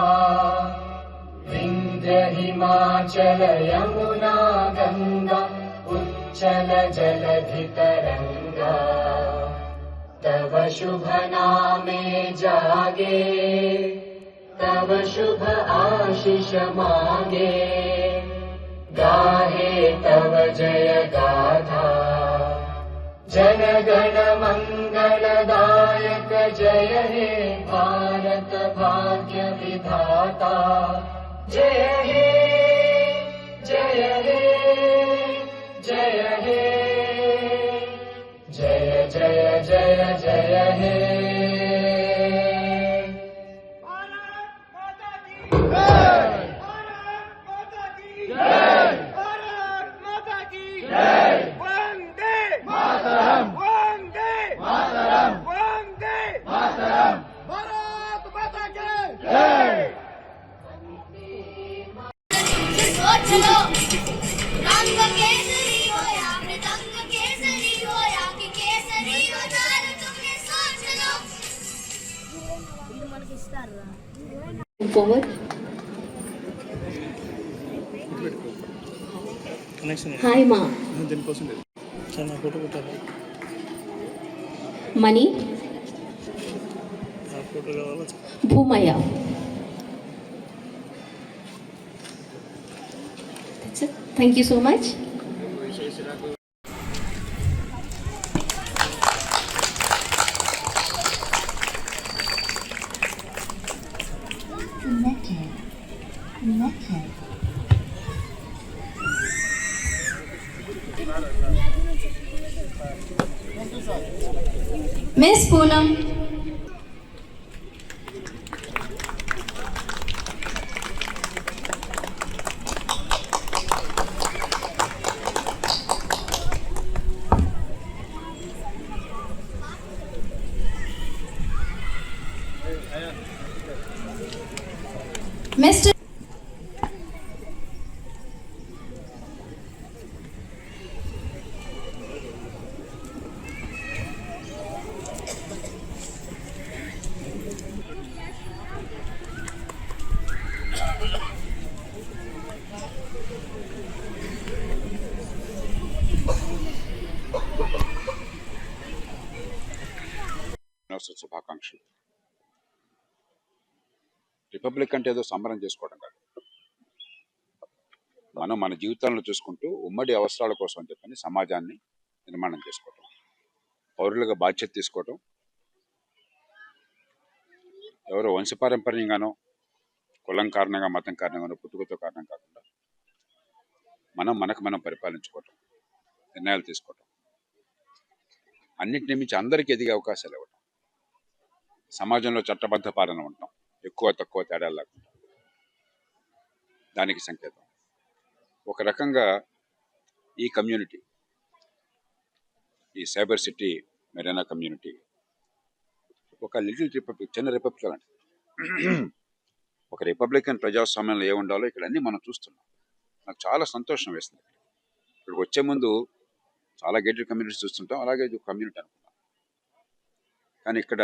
विंध्य हिमाचल यमुना गंगा उच्चल जलधि तरंगा, तव शुभ नामे जागे तव शुभ आशीष मांगे, गाहे तव जय गाथा, जन गण मंगलदायक जय हे भारत भाग्य विधाता, जय हे जय हे जय हे जय जय जय जय हे। Forward. Hi ma. Money. Bhumaya. That's it. Thank you so much. Miss Poonam. Mr. శుభాకాంక్షలు. రిపబ్లిక్ అంటే ఏదో సంబరం చేసుకోవడం కాదు. మనం మన జీవితాలను చూసుకుంటూ ఉమ్మడి అవసరాల కోసం అని చెప్పని సమాజాన్ని నిర్మాణం చేసుకోవటం, పౌరులుగా బాధ్యత తీసుకోవటం, ఎవరో వంశపారంపర్యంగానో కులం కారణంగా మతం కారణంగానో పుట్టుకతో కారణం కాకుండా మనకు మనం పరిపాలించుకోవటం, నిర్ణయాలు తీసుకోవటం, అన్నింటినీ మించి అందరికీ ఎదిగే అవకాశాలు ఇవ్వటం, సమాజంలో చట్టబద్ధ పాలన ఉండటం, ఎక్కువ తక్కువ తేడాలు లేకుండా, దానికి సంకేతం. ఒక రకంగా ఈ కమ్యూనిటీ, ఈ సైబర్ సిటీ మెరీనా కమ్యూనిటీ ఒక లిటిల్ రిపబ్లిక్, చిన్న రిపబ్లిక్ లాంటి. ఒక రిపబ్లికన్ ప్రజాస్వామ్యంలో ఏ ఉండాలో ఇక్కడ అన్నీ మనం చూస్తున్నాం. నాకు చాలా సంతోషం వేస్తుంది. ఇక్కడికి వచ్చే ముందు చాలా గేటెడ్ కమ్యూనిటీస్ చూస్తుంటాం, అలాగే ఇది కమ్యూనిటీ అనుకున్నాం. కానీ ఇక్కడ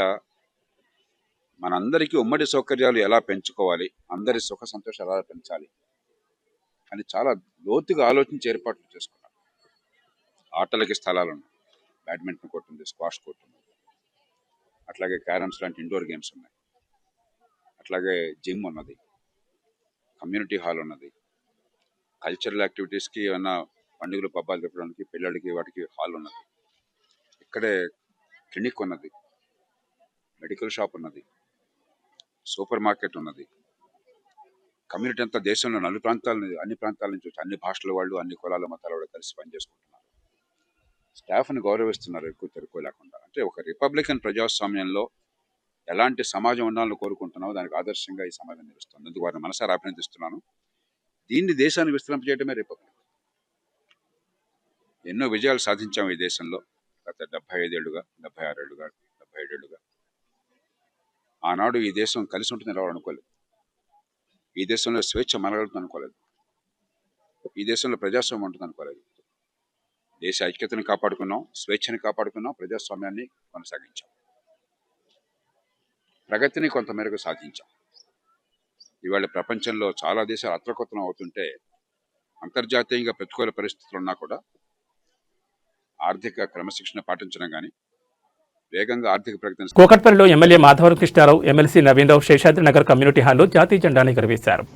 మనందరికీ ఉమ్మడి సౌకర్యాలు ఎలా పెంచుకోవాలి, అందరి సుఖ సంతోషాలు ఎలా పెంచాలి అని చాలా లోతుగా ఆలోచించి ఏర్పాట్లు చేసుకున్నాం. ఆటలకి స్థలాలు ఉన్నాయి, బ్యాడ్మింటన్ కోర్టు ఉంది, స్క్వాష్ కోర్టు ఉంది, అట్లాగే క్యారమ్స్ లాంటి ఇండోర్ గేమ్స్ ఉన్నాయి, అట్లాగే జిమ్ ఉన్నది, కమ్యూనిటీ హాల్ ఉన్నది, కల్చరల్ యాక్టివిటీస్కి ఏమన్నా పండుగలు పబ్బాలు చెప్పడానికి పిల్లలకి వాటికి హాల్ ఉన్నది, ఇక్కడే క్లినిక్ ఉన్నది, మెడికల్ షాప్ ఉన్నది, సూపర్ మార్కెట్ ఉన్నది. కమ్యూనిటీ అంతా దేశంలో అన్ని ప్రాంతాల నుంచి వచ్చి అన్ని భాషల వాళ్ళు, అన్ని కులాల మతాల వాళ్ళు కలిసి పనిచేసుకుంటున్నారు. స్టాఫ్ని గౌరవిస్తున్నారు ఎక్కువ తెరుకు లేకుండా. అంటే ఒక రిపబ్లికన్ ప్రజాస్వామ్యంలో ఎలాంటి సమాజం ఉండాలని కోరుకుంటున్నామో దానికి ఆదర్శంగా ఈ సమాజం నిలుస్తుంది. అందుకు వారిని మనసారా అభినందిస్తున్నాను. దీన్ని దేశాన్ని విస్తరింపజేయడమే రిపబ్లిక్. ఎన్నో విజయాలు సాధించాం ఈ దేశంలో గత 75 ఏళ్ళుగా, 76 ఏళ్ళుగా, 77 ఏళ్ళుగా. ఆనాడు ఈ దేశం కలిసి ఉంటుంది అనుకోలేదు. ఈ దేశంలో స్వేచ్ఛ మనగలుగుతుంది అనుకోలేదు. ఈ దేశంలో ప్రజాస్వామ్యం ఉంటుంది అనుకోలేదు. దేశ ఐక్యతను కాపాడుకున్నాం, స్వేచ్ఛని కాపాడుకున్నాం, ప్రజాస్వామ్యాన్ని కొనసాగించాం, ప్రగతిని కొంతమేరకు సాధించాం. ఇవాళ ప్రపంచంలో చాలా దేశాలు అత్రకొత్తనం అవుతుంటే, అంతర్జాతీయంగా ప్రతికూల పరిస్థితులు ఉన్నా కూడా ఆర్థిక క్రమశిక్షణ పాటించడం కానీ వేగంగా ఆర్థిక ప్రగతిని. కూకట్పల్లిలో MLA Madhavaram Krishnarao, MLC Naveenrao Seshadri Nagar community హాల్లో జాతీయ జెండాను ఎగురవేశారు.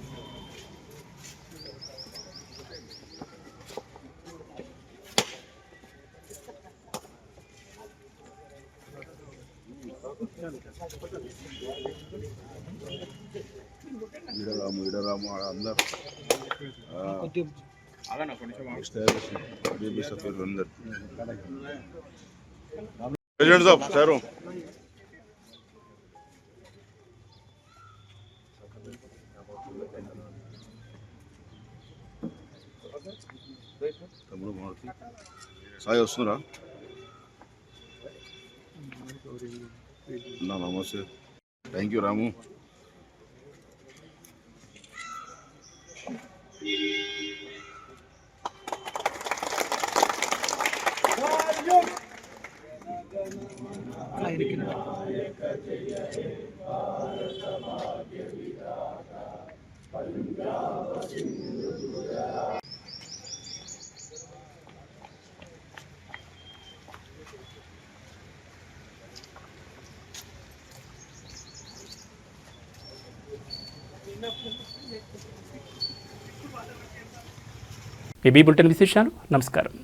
ప్రెసిడెంట్ సాబ్ సారు తమ్ముడు మారుతి సాయి వస్తున్నారా? నమస్తే, thank you Ramu. AB bulletin విశేషాలు. నమస్కారం.